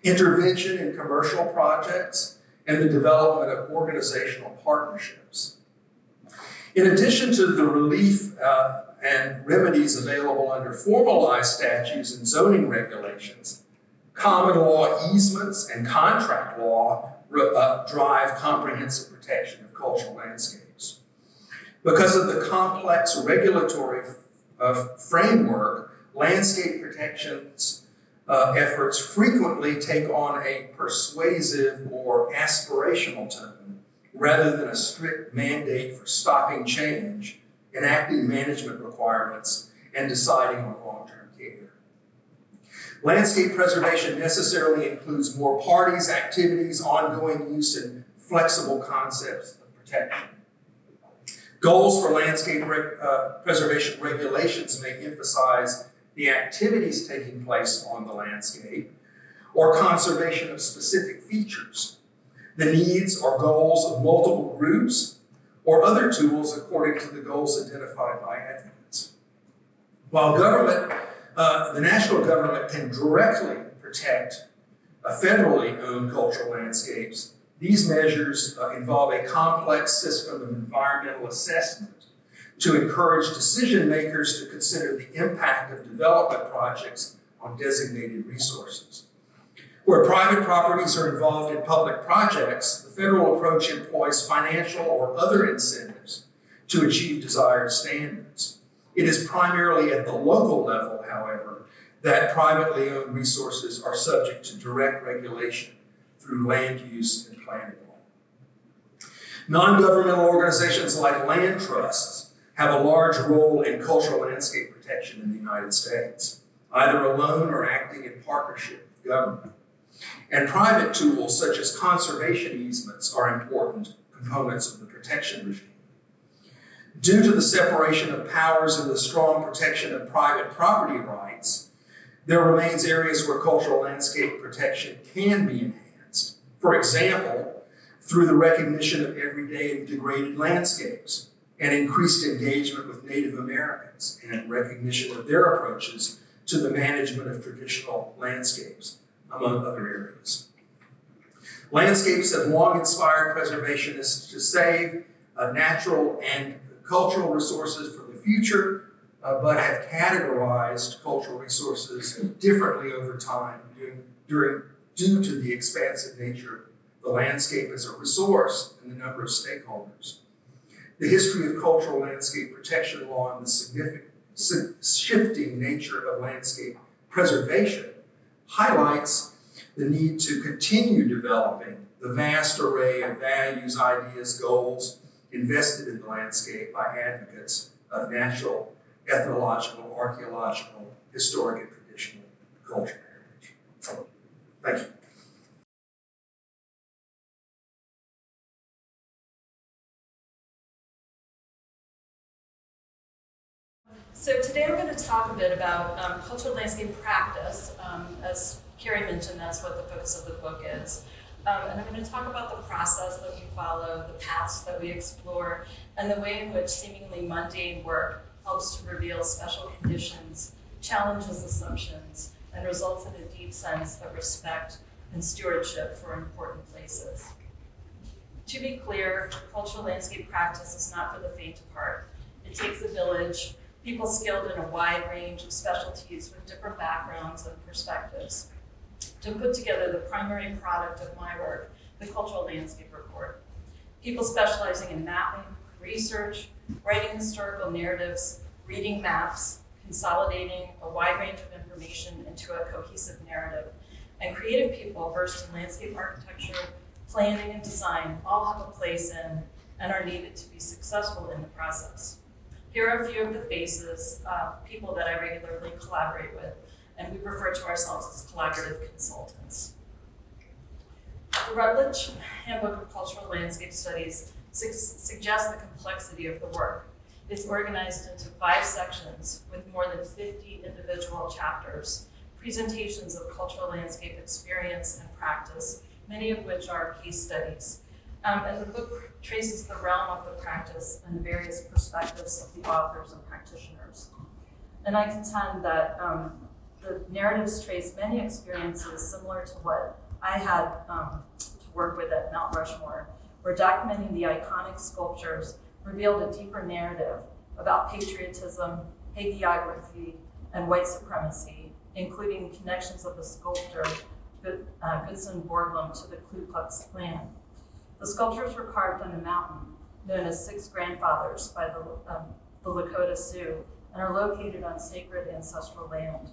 intervention in commercial projects, and the development of organizational partnerships. In addition to the relief and remedies available under formalized statutes and zoning regulations, common law easements and contract law drive comprehensive protection of cultural landscapes. Because of the complex regulatory framework, landscape protections efforts frequently take on a persuasive or aspirational tone rather than a strict mandate for stopping change, enacting management requirements, and deciding on long-term care. Landscape preservation necessarily includes more parties, activities, ongoing use, and flexible concepts of protection. Goals for landscape preservation regulations may emphasize the activities taking place on the landscape or conservation of specific features, the needs or goals of multiple groups, or other tools according to the goals identified by advocates. While the national government can directly protect federally owned cultural landscapes, these measures involve a complex system of environmental assessment to encourage decision makers to consider the impact of development projects on designated resources. Where private properties are involved in public projects, the federal approach employs financial or other incentives to achieve desired standards. It is primarily at the local level, however, that privately owned resources are subject to direct regulation through land use and planning law. Non-governmental organizations like land trusts have a large role in cultural landscape protection in the United States, either alone or acting in partnership with government. And private tools such as conservation easements are important components of the protection regime. Due to the separation of powers and the strong protection of private property rights, there remains areas where cultural landscape protection can be enhanced. For example, through the recognition of everyday and degraded landscapes and increased engagement with Native Americans and recognition of their approaches to the management of traditional landscapes, among other areas. Landscapes have long inspired preservationists to save natural and cultural resources for the future, but have categorized cultural resources differently over time due to the expansive nature of the landscape as a resource and the number of stakeholders. The history of cultural landscape protection law and the significant shifting nature of landscape preservation highlights the need to continue developing the vast array of values, ideas, goals invested in the landscape by advocates of natural, ethnological, archaeological, historic, and traditional cultural heritage. Thank you. So today I'm going to talk a bit about cultural landscape practice. As Cari mentioned, that's what the focus of the book is. And I'm going to talk about the process that we follow, the paths that we explore, and the way in which seemingly mundane work helps to reveal special conditions, challenges assumptions, and results in a deep sense of respect and stewardship for important places. To be clear, cultural landscape practice is not for the faint of heart. It takes a village, people skilled in a wide range of specialties with different backgrounds and perspectives, to put together the primary product of my work, the Cultural Landscape Report. People specializing in mapping, research, writing historical narratives, reading maps, consolidating a wide range of information into a cohesive narrative, and creative people versed in landscape architecture, planning, and design all have a place in and are needed to be successful in the process. Here are a few of the faces of people that I regularly collaborate with, and we refer to ourselves as collaborative consultants. The Routledge Handbook of Cultural Landscape Studies suggests the complexity of the work. It's organized into 5 sections with more than 50 individual chapters, presentations of cultural landscape experience and practice, many of which are case studies. And the book traces the realm of the practice and various perspectives of the authors and practitioners. And I contend that the narratives trace many experiences similar to what I had to work with at Mount Rushmore, where documenting the iconic sculptures revealed a deeper narrative about patriotism, hagiography, and white supremacy, including connections of the sculptor Goodson Borglum to the Ku Klux Klan. The sculptures were carved on a mountain known as Six Grandfathers by the Lakota Sioux and are located on sacred ancestral land.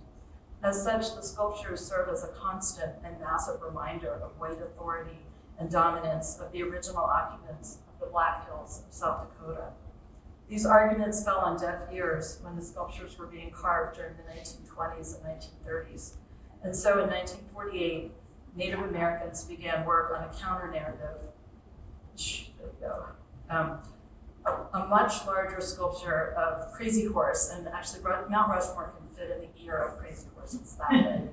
As such, the sculptures serve as a constant and massive reminder of white authority and dominance of the original occupants of the Black Hills of South Dakota. These arguments fell on deaf ears when the sculptures were being carved during the 1920s and 1930s. And so in 1948, Native Americans began work on a counter-narrative. A much larger sculpture of Crazy Horse, and actually Mount Rushmore can fit in the ear of Crazy Horse, it's that big.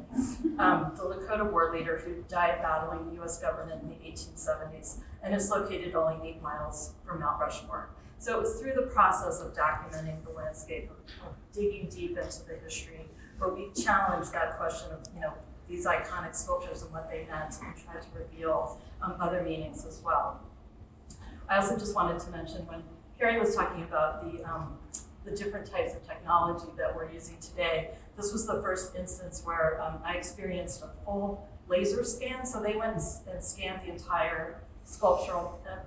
The Lakota war leader who died battling the US government in the 1870s, and it's located only 8 miles from Mount Rushmore. So it was through the process of documenting the landscape, of digging deep into the history, where we challenged that question of, these iconic sculptures and what they meant, and tried to reveal other meanings as well. I also just wanted to mention when Cari was talking about the different types of technology that we're using today, this was the first instance where I experienced a full laser scan. So they went and scanned the entire sculpture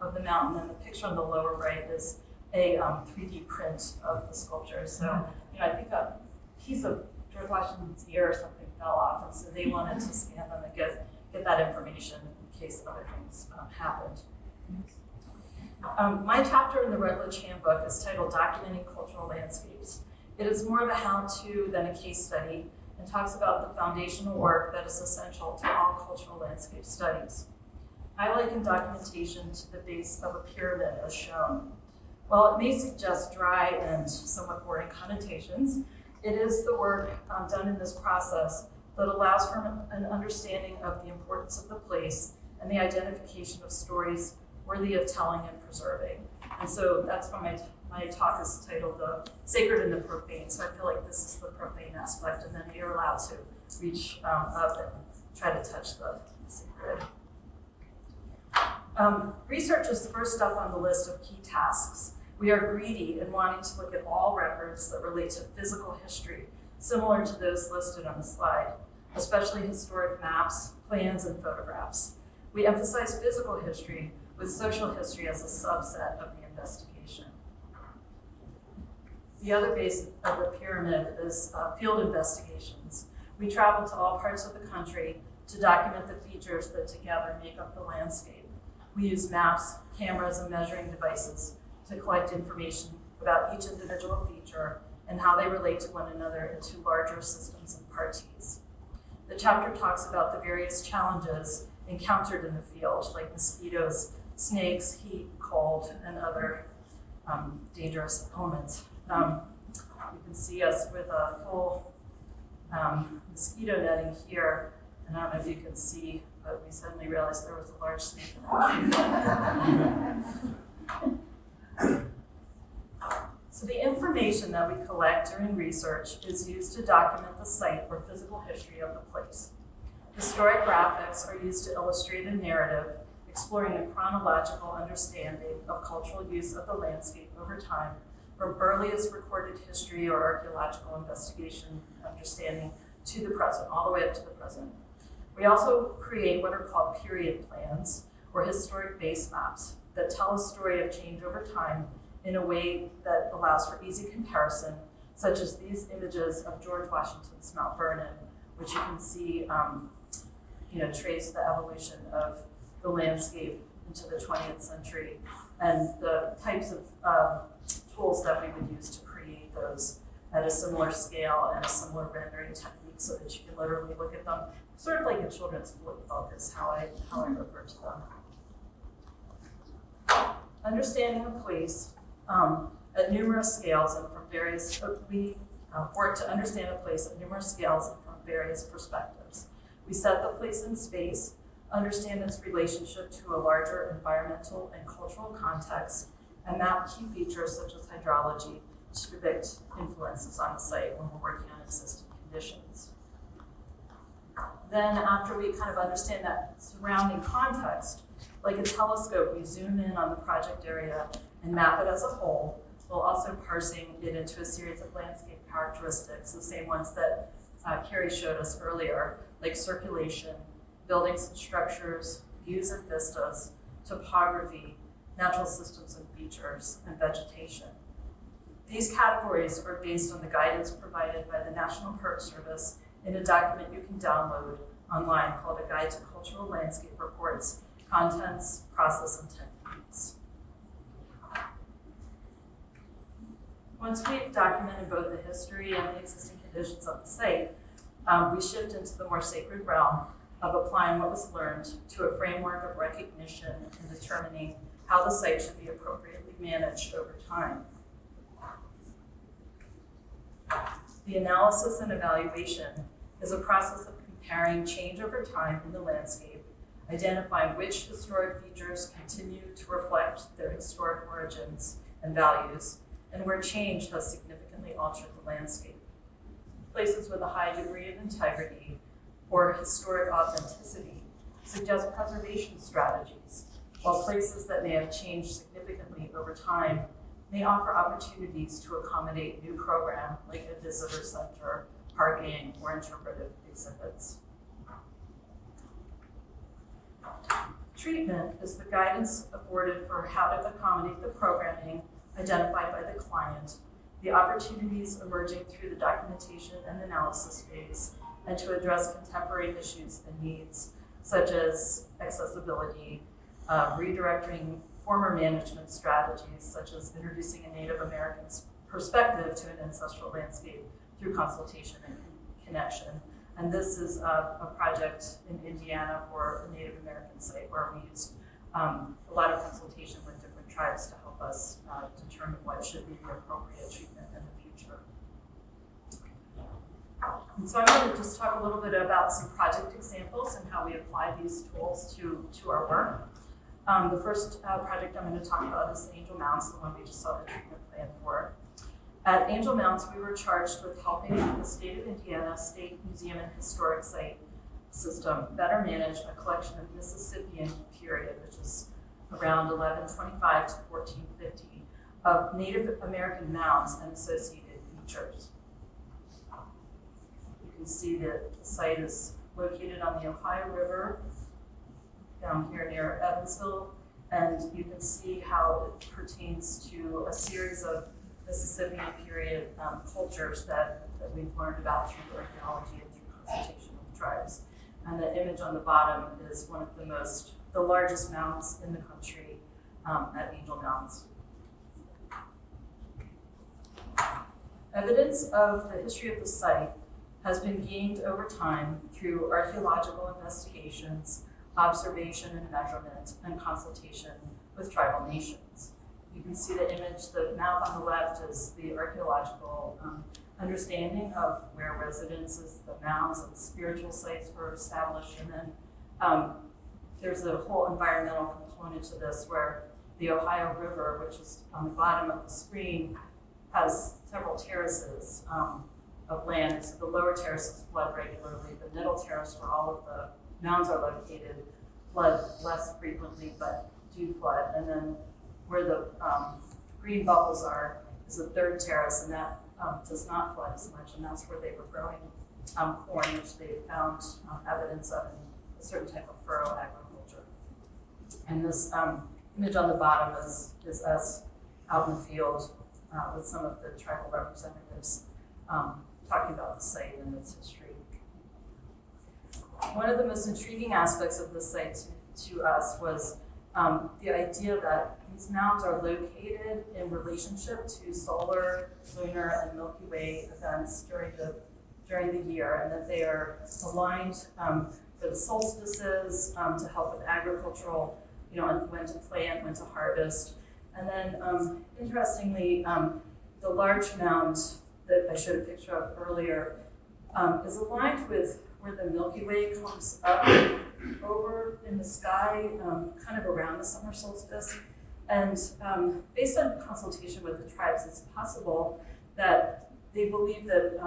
of the mountain, and the picture on the lower right is a 3D print of the sculpture. So, I think a piece of George Washington's ear or something fell off, and so they wanted to scan them and get that information in case other things happened. My chapter in the Routledge Handbook is titled Documenting Cultural Landscapes. It is more of a how-to than a case study and talks about the foundational work that is essential to all cultural landscape studies. I liken documentation to the base of a pyramid as shown. While it may suggest dry and somewhat boring connotations, it is the work done in this process that allows for an understanding of the importance of the place and the identification of stories worthy of telling and preserving. And so that's why my talk is titled Sacred and the Profane. So I feel like this is the profane aspect, and then you're allowed to reach up and try to touch the sacred. Research is first up on the list of key tasks. We are greedy in wanting to look at all records that relate to physical history, similar to those listed on the slide, especially historic maps, plans, and photographs. We emphasize physical history with social history as a subset of the investigation. The other base of the pyramid is field investigations. We travel to all parts of the country to document the features that together make up the landscape. We use maps, cameras, and measuring devices to collect information about each individual feature and how they relate to one another into larger systems and parties. The chapter talks about the various challenges encountered in the field, like mosquitoes, snakes, heat, cold, and other dangerous elements. You can see us with a full mosquito netting here, and I don't know if you can see, but we suddenly realized there was a large snake in that. So the information that we collect during research is used to document the site or physical history of the place. Historic graphics are used to illustrate a narrative exploring a chronological understanding of cultural use of the landscape over time, from earliest recorded history or archaeological investigation understanding to the present, all the way up to the present. We also create what are called period plans or historic base maps that tell a story of change over time in a way that allows for easy comparison, such as these images of George Washington's Mount Vernon, which you can see trace the evolution of the landscape into the 20th century and the types of tools that we would use to create those at a similar scale and a similar rendering technique so that you can literally look at them, sort of like a children's book is how I refer to them. Understanding a place at numerous scales and from various, we work to understand a place at numerous scales and from various perspectives. We set the place in space, understand its relationship to a larger environmental and cultural context, and map key features such as hydrology to predict influences on the site when we're working on existing conditions. Then after we kind of understand that surrounding context, like a telescope, we zoom in on the project area and map it as a whole, while also parsing it into a series of landscape characteristics, the same ones that Cari showed us earlier, like circulation, buildings and structures, views and vistas, topography, natural systems and features, and vegetation. These categories are based on the guidance provided by the National Park Service in a document you can download online called A Guide to Cultural Landscape Reports, Contents, Process, and Techniques. Once we've documented both the history and the existing conditions of the site, we shift into the more sacred realm of applying what was learned to a framework of recognition and determining how the site should be appropriately managed over time. The analysis and evaluation is a process of comparing change over time in the landscape, identifying which historic features continue to reflect their historic origins and values, and where change has significantly altered the landscape. Places with a high degree of integrity or historic authenticity suggest preservation strategies, while places that may have changed significantly over time may offer opportunities to accommodate new program like a visitor center, parking, or interpretive exhibits. Treatment is the guidance afforded for how to accommodate the programming identified by the client, the opportunities emerging through the documentation and analysis phase, and to address contemporary issues and needs, such as accessibility, redirecting former management strategies, such as introducing a Native American's perspective to an ancestral landscape through consultation and connection. And this is a project in Indiana for a Native American site where we used a lot of consultation with different tribes to help us determine what should be the appropriate treatment in the future. And so I'm going to just talk a little bit about some project examples and how we apply these tools to our work. The first project I'm going to talk about is Angel Mounds, the one we just saw the treatment plan for. At Angel Mounds, we were charged with helping the state of Indiana State Museum and Historic Site System better manage a collection of Mississippian period, which is around 1125 to 1450, of Native American mounds and associated features. You can see that the site is located on the Ohio River, down here near Evansville, and you can see how it pertains to a series of Mississippian period cultures that we've learned about through archaeology and through consultation with tribes. And the image on the bottom is one of the largest mounds in the country at Angel Mounds. Evidence of the history of the site has been gained over time through archaeological investigations, observation and measurement, and consultation with tribal nations. You can see the image, the map on the left is the archaeological understanding of where residences, the mounds, and spiritual sites were established. And then there's a whole environmental component to this where the Ohio River, which is on the bottom of the screen, has several terraces of land. So the lower terraces flood regularly. The middle terrace, where all of the mounds are located, flood less frequently, but do flood. And then where the green bubbles are is the third terrace, and that does not flood as much, and that's where they were growing corn, which they found evidence of in a certain type of furrow agriculture. And this image on the bottom is us out in the field with some of the tribal representatives talking about the site and its history. One of the most intriguing aspects of the site to us was the idea that these mounds are located in relationship to solar, lunar, and Milky Way events during the year, and that they are aligned for the solstices to help with agricultural, when to plant, when to harvest. And then, interestingly, the large mound that I showed a picture of earlier is aligned with where the Milky Way comes up over in the sky, kind of around the summer solstice. And based on consultation with the tribes, it's possible that they believe that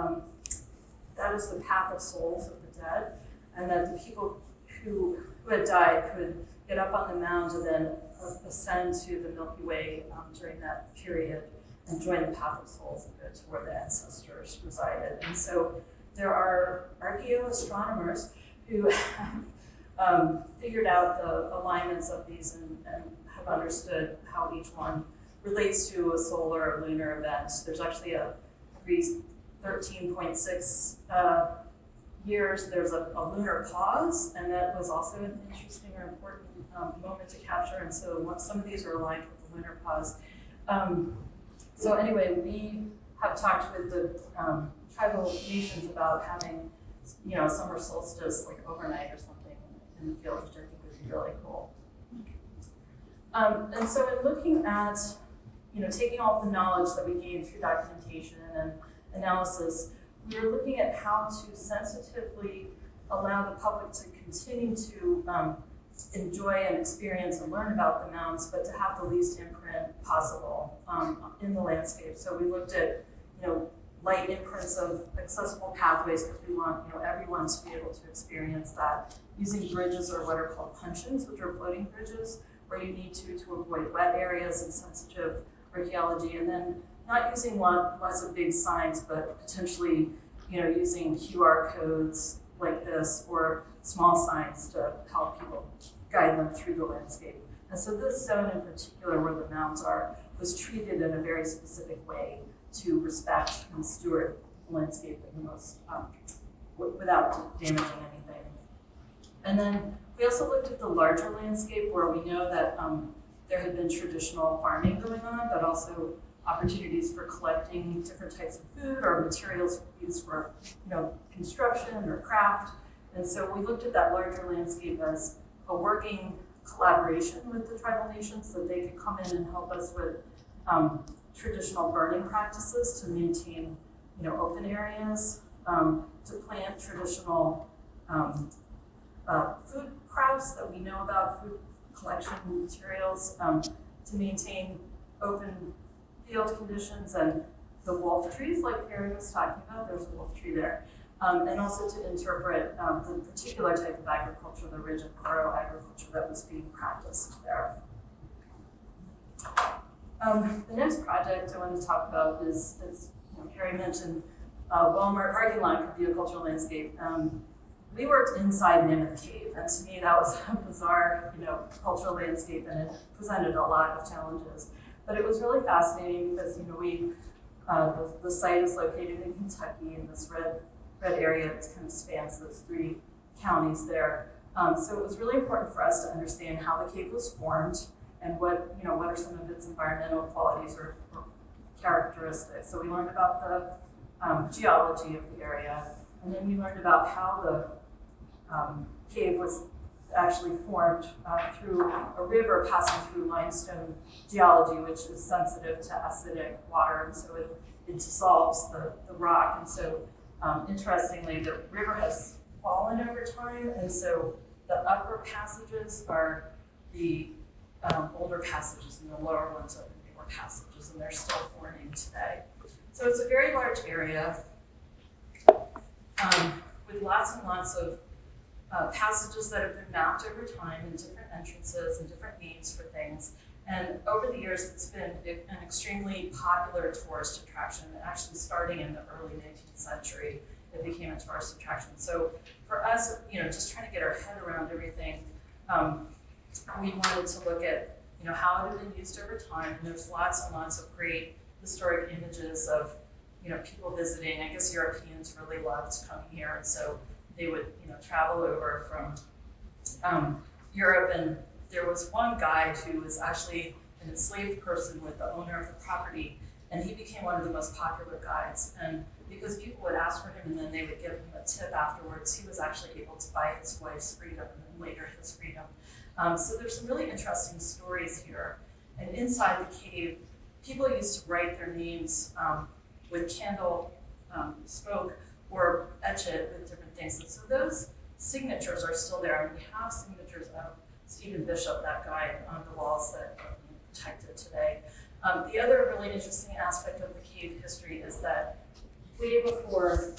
that is the path of souls of the dead, and that the people who had died could get up on the mound and then ascend to the Milky Way during that period and join the path of souls and go to where the ancestors resided. And so there are archaeoastronomers who have figured out the alignments of these and have understood how each one relates to a solar or lunar event. There's actually every 13.6 years, there's a lunar pause, and that was also an interesting or important moment to capture. And so some of these are aligned with the lunar pause. So anyway, we have talked with the tribal nations about having, summer solstice like overnight or something in the field, which I think would be really cool. And so in looking at, taking all the knowledge that we gained through documentation and analysis, we were looking at how to sensitively allow the public to continue to enjoy and experience and learn about the mounds, but to have the least imprint possible in the landscape. So we looked at, light imprints of accessible pathways, because we want, everyone to be able to experience that, using bridges or what are called puncheons, which are floating bridges, where you need to avoid wet areas and sensitive archaeology, and then not using lots of big signs, but potentially, using QR codes like this or small signs to help people guide them through the landscape. And so this zone in particular, where the mounds are, was treated in a very specific way to respect and steward the landscape in the most, without damaging anything. And then we also looked at the larger landscape, where we know that there had been traditional farming going on, but also opportunities for collecting different types of food or materials used for, construction or craft. And so we looked at that larger landscape as a working collaboration with the tribal nations so that they could come in and help us with traditional burning practices to maintain, open areas, to plant traditional food crops that we know about, food collection materials, to maintain open field conditions and the wolf trees like Cari was talking about, there's a wolf tree there, and also to interpret the particular type of agriculture, the ridge and furrow agriculture that was being practiced there. The next project I want to talk about is Cari mentioned, Walmart parking lot could be a cultural landscape. We worked inside Mammoth Cave, and to me that was a bizarre, cultural landscape, and it presented a lot of challenges. But it was really fascinating because, the site is located in Kentucky in this red area that kind of spans those 3 counties there. So it was really important for us to understand how the cave was formed and what are some of its environmental qualities or characteristics. So we learned about the geology of the area, and then we learned about how the cave was actually formed through a river passing through limestone geology, which is sensitive to acidic water, and so it dissolves the rock. And so, interestingly, the river has fallen over time, and so the upper passages are the older passages, and the lower ones are the newer passages, and they're still forming today. So it's a very large area with lots and lots of passages that have been mapped over time and different entrances and different names for things. And over the years, it's been an extremely popular tourist attraction. Actually, starting in the early 19th century, it became a tourist attraction. So for us, just trying to get our head around everything, we wanted to look at, how it had been used over time. And there's lots and lots of great historic images of, people visiting. I guess Europeans really loved coming here, and so they would, travel over from Europe, and there was one guy who was actually an enslaved person with the owner of the property, and he became one of the most popular guides. And because people would ask for him and then they would give him a tip afterwards, he was actually able to buy his wife's freedom and then later his freedom. So there's some really interesting stories here. And inside the cave, people used to write their names with candle smoke or etch it with different things. And so those signatures are still there, and we have signatures of Stephen Bishop, that guy, on the walls that are being protected today. The other really interesting aspect of the cave history is that way before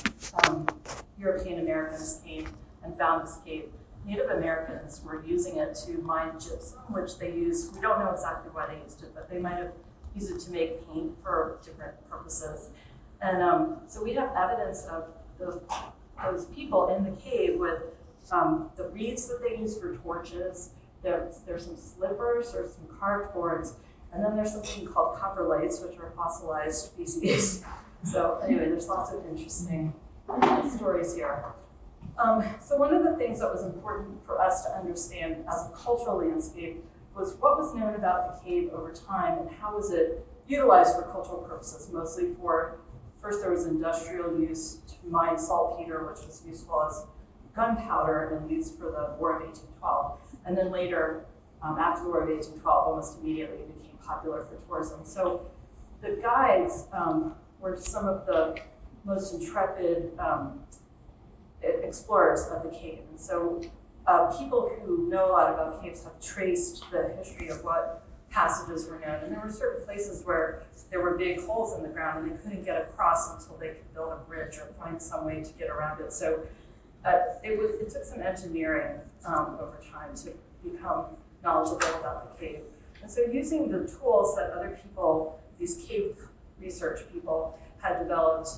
European Americans came and found this cave, Native Americans were using it to mine gypsum, which they used, we don't know exactly why they used it, but they might have used it to make paint for different purposes. And so we have evidence of those people in the cave with the reeds that they used for torches. There's some slippers, there's some carved boards, and then there's something called coprolites, which are fossilized species. So anyway, there's lots of interesting stories here. So one of the things that was important for us to understand as a cultural landscape was what was known about the cave over time and how was it utilized for cultural purposes, mostly for, first there was industrial use to mine saltpeter, which was useful as gunpowder and used for the War of 1812. And then later, after the War of 1812, almost immediately it became popular for tourism. So the guides were some of the most intrepid explorers of the cave. And so people who know a lot about caves have traced the history of what passages were known. And there were certain places where there were big holes in the ground and they couldn't get across until they could build a bridge or find some way to get around it. So it took some engineering over time to become knowledgeable about the cave. And so using the tools that other people, these cave research people, had developed,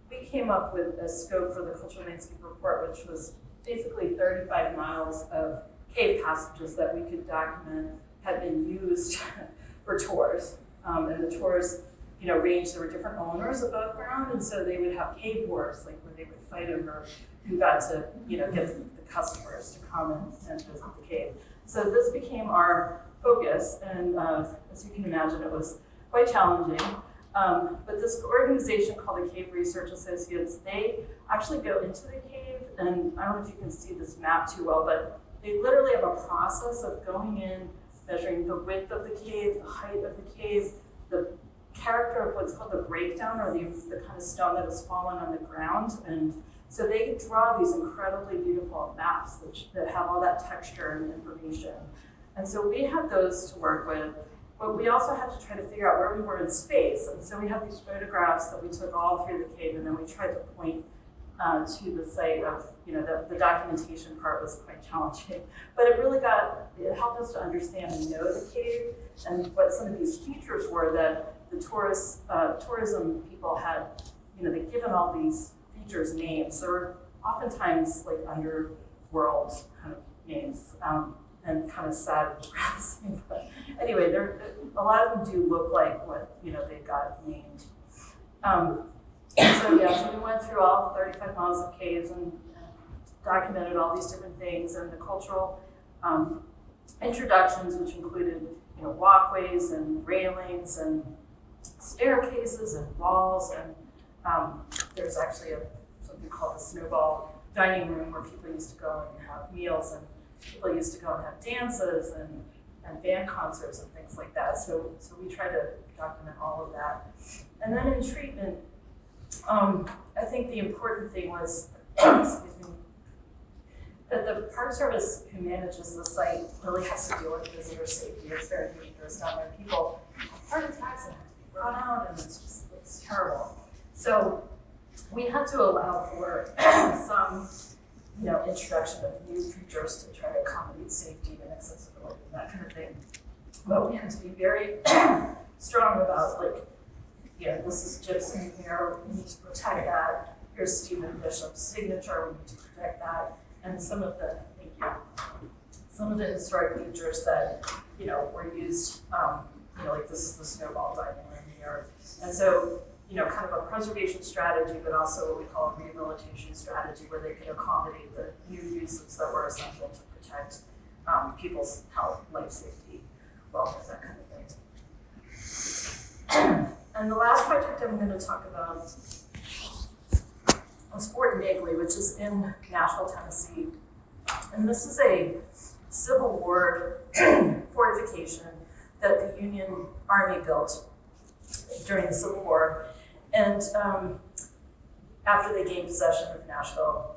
we came up with a scope for the Cultural Landscape Report, which was basically 35 miles of cave passages that we could document had been used for tours. And the tours, ranged, there were different owners above ground, and so they would have cave wars, like where they would fight over who got to, get the customers to come and visit the cave. So this became our focus, and as you can imagine, it was quite challenging. But this organization called the Cave Research Associates, they actually go into the cave, and I don't know if you can see this map too well, but they literally have a process of going in, measuring the width of the cave, the height of the cave, the character of what's called the breakdown, or the kind of stone that has fallen on the ground. And so they draw these incredibly beautiful maps that have all that texture and information. And so we had those to work with, but we also had to try to figure out where we were in space. And so we have these photographs that we took all through the cave, and then we tried to point to the site of, the documentation part was quite challenging. But it helped us to understand and know the cave and what some of these features were that the tourism people had, they'd given all these features names. They were oftentimes like underworld kind of names, and kind of sad and depressing. But anyway, a lot of them do look like what they got named. So we went through all 35 miles of caves and documented all these different things, and the cultural introductions, which included walkways and railings and staircases and walls, and there's actually something called a snowball dining room where people used to go and have meals, and people used to go and have dances and band concerts and things like that. So we try to document all of that. And then in treatment, I think the important thing was, that the Park Service who manages the site really has to deal with visitor safety. It's very dangerous down there. People have heart attacks and have to be brought out, and it's terrible. So we had to allow for some, introduction of new features to try to accommodate safety and accessibility and that kind of thing. But we had to be very strong about, this is gypsum here, we need to protect that. Here's Stephen Bishop's signature, we need to protect that. And some of the historic features that, were used, like this is the snowball dining room here. And so, kind of a preservation strategy, but also what we call a rehabilitation strategy, where they could accommodate the new uses that were essential to protect people's health, life safety, welfare, that kind of thing. And the last project I'm going to talk about is Fort Negley, which is in Nashville, Tennessee. And this is a Civil War fortification that the Union Army built during the Civil War. And after they gained possession of Nashville,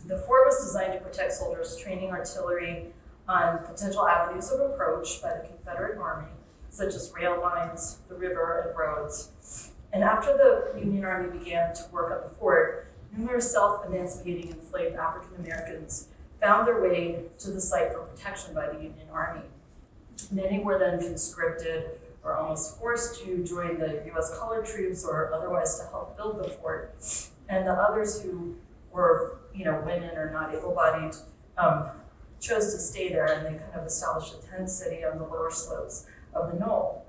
the fort was designed to protect soldiers training artillery on potential avenues of approach by the Confederate Army, such as rail lines, the river, and roads. And after the Union Army began to work on the fort, numerous self-emancipating enslaved African Americans found their way to the site for protection by the Union Army. Many were then conscripted or almost forced to join the U.S. colored troops or otherwise to help build the fort. And the others who were, women or not able-bodied, chose to stay there, and they kind of established a tent city on the lower slopes of the knoll.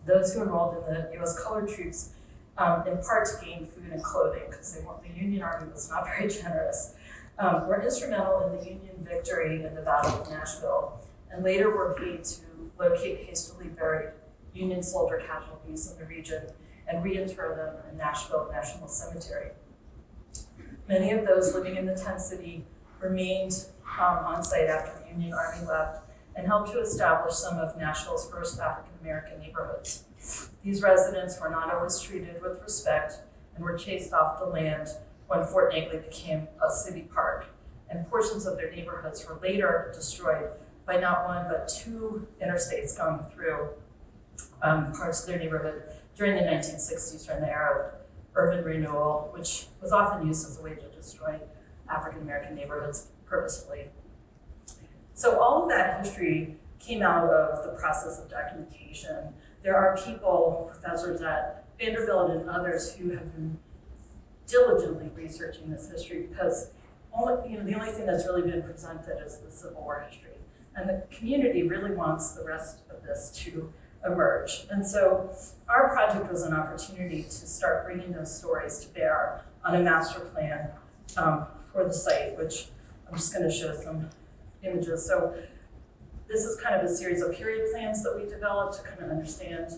Those who enrolled in the U.S. colored troops, in part to gain food and clothing, because the Union Army was not very generous, were instrumental in the Union victory in the Battle of Nashville, and later were paid to locate hastily buried Union soldier casualties in the region and reinter them in Nashville National Cemetery. Many of those living in the tent city remained on site after the Union Army left and helped to establish some of Nashville's first African-American neighborhoods. These residents were not always treated with respect and were chased off the land when Fort Negley became a city park, and portions of their neighborhoods were later destroyed by not one but two interstates going through parts of their neighborhood during the 1960s, during the era of urban renewal, which was often used as a way to destroy African-American neighborhoods purposefully. So all of that history came out of the process of documentation. There are people, professors at Vanderbilt and others, who have been diligently researching this history, because the only thing that's really been presented is the Civil War history. And the community really wants the rest of this to emerge. And so our project was an opportunity to start bringing those stories to bear on a master plan for the site, which I'm just going to show some images. So this is kind of a series of period plans that we developed to kind of understand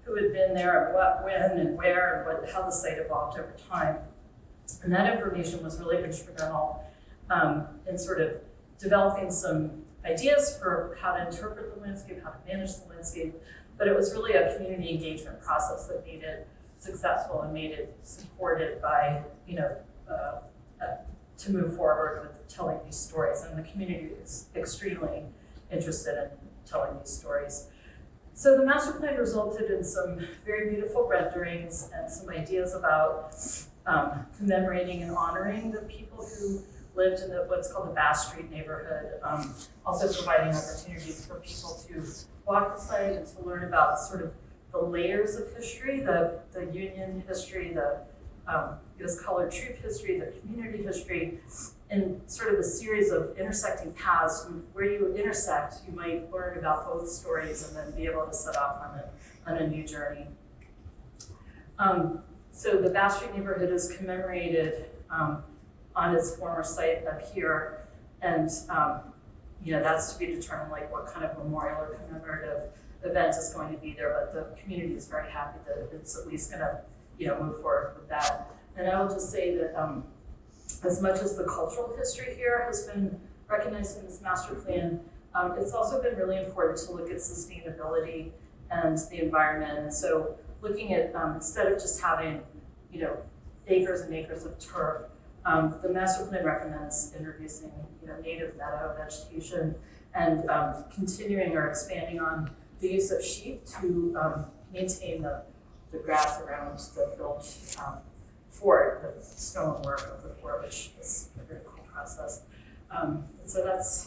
who had been there and what, when, and where, and how the site evolved over time. And that information was really instrumental in sort of developing some ideas for how to interpret the landscape, how to manage the landscape, but it was really a community engagement process that made it successful and made it supported by, to move forward with telling these stories. And the community is extremely interested in telling these stories. So the master plan resulted in some very beautiful renderings and some ideas about commemorating and honoring the people who lived in what's called the Bass Street neighborhood, also providing opportunities for people to walk the site and to learn about sort of the layers of history, the union history, the U.S. colored troop history, the community history, and sort of a series of intersecting paths. Where you intersect, you might learn about both stories and then be able to set off on a new journey. So the Bass Street neighborhood is commemorated on its former site up here, and that's to be determined, like what kind of memorial or commemorative event is going to be there. But the community is very happy that it's at least going to move forward with that. And I will just say that as much as the cultural history here has been recognized in this master plan, it's also been really important to look at sustainability and the environment. And so looking at, instead of just having, acres and acres of turf, the master plan recommends introducing, native meadow vegetation and continuing or expanding on the use of sheep to maintain the grass around the built fort, the stonework of the fort, which is a very cool process. And so that's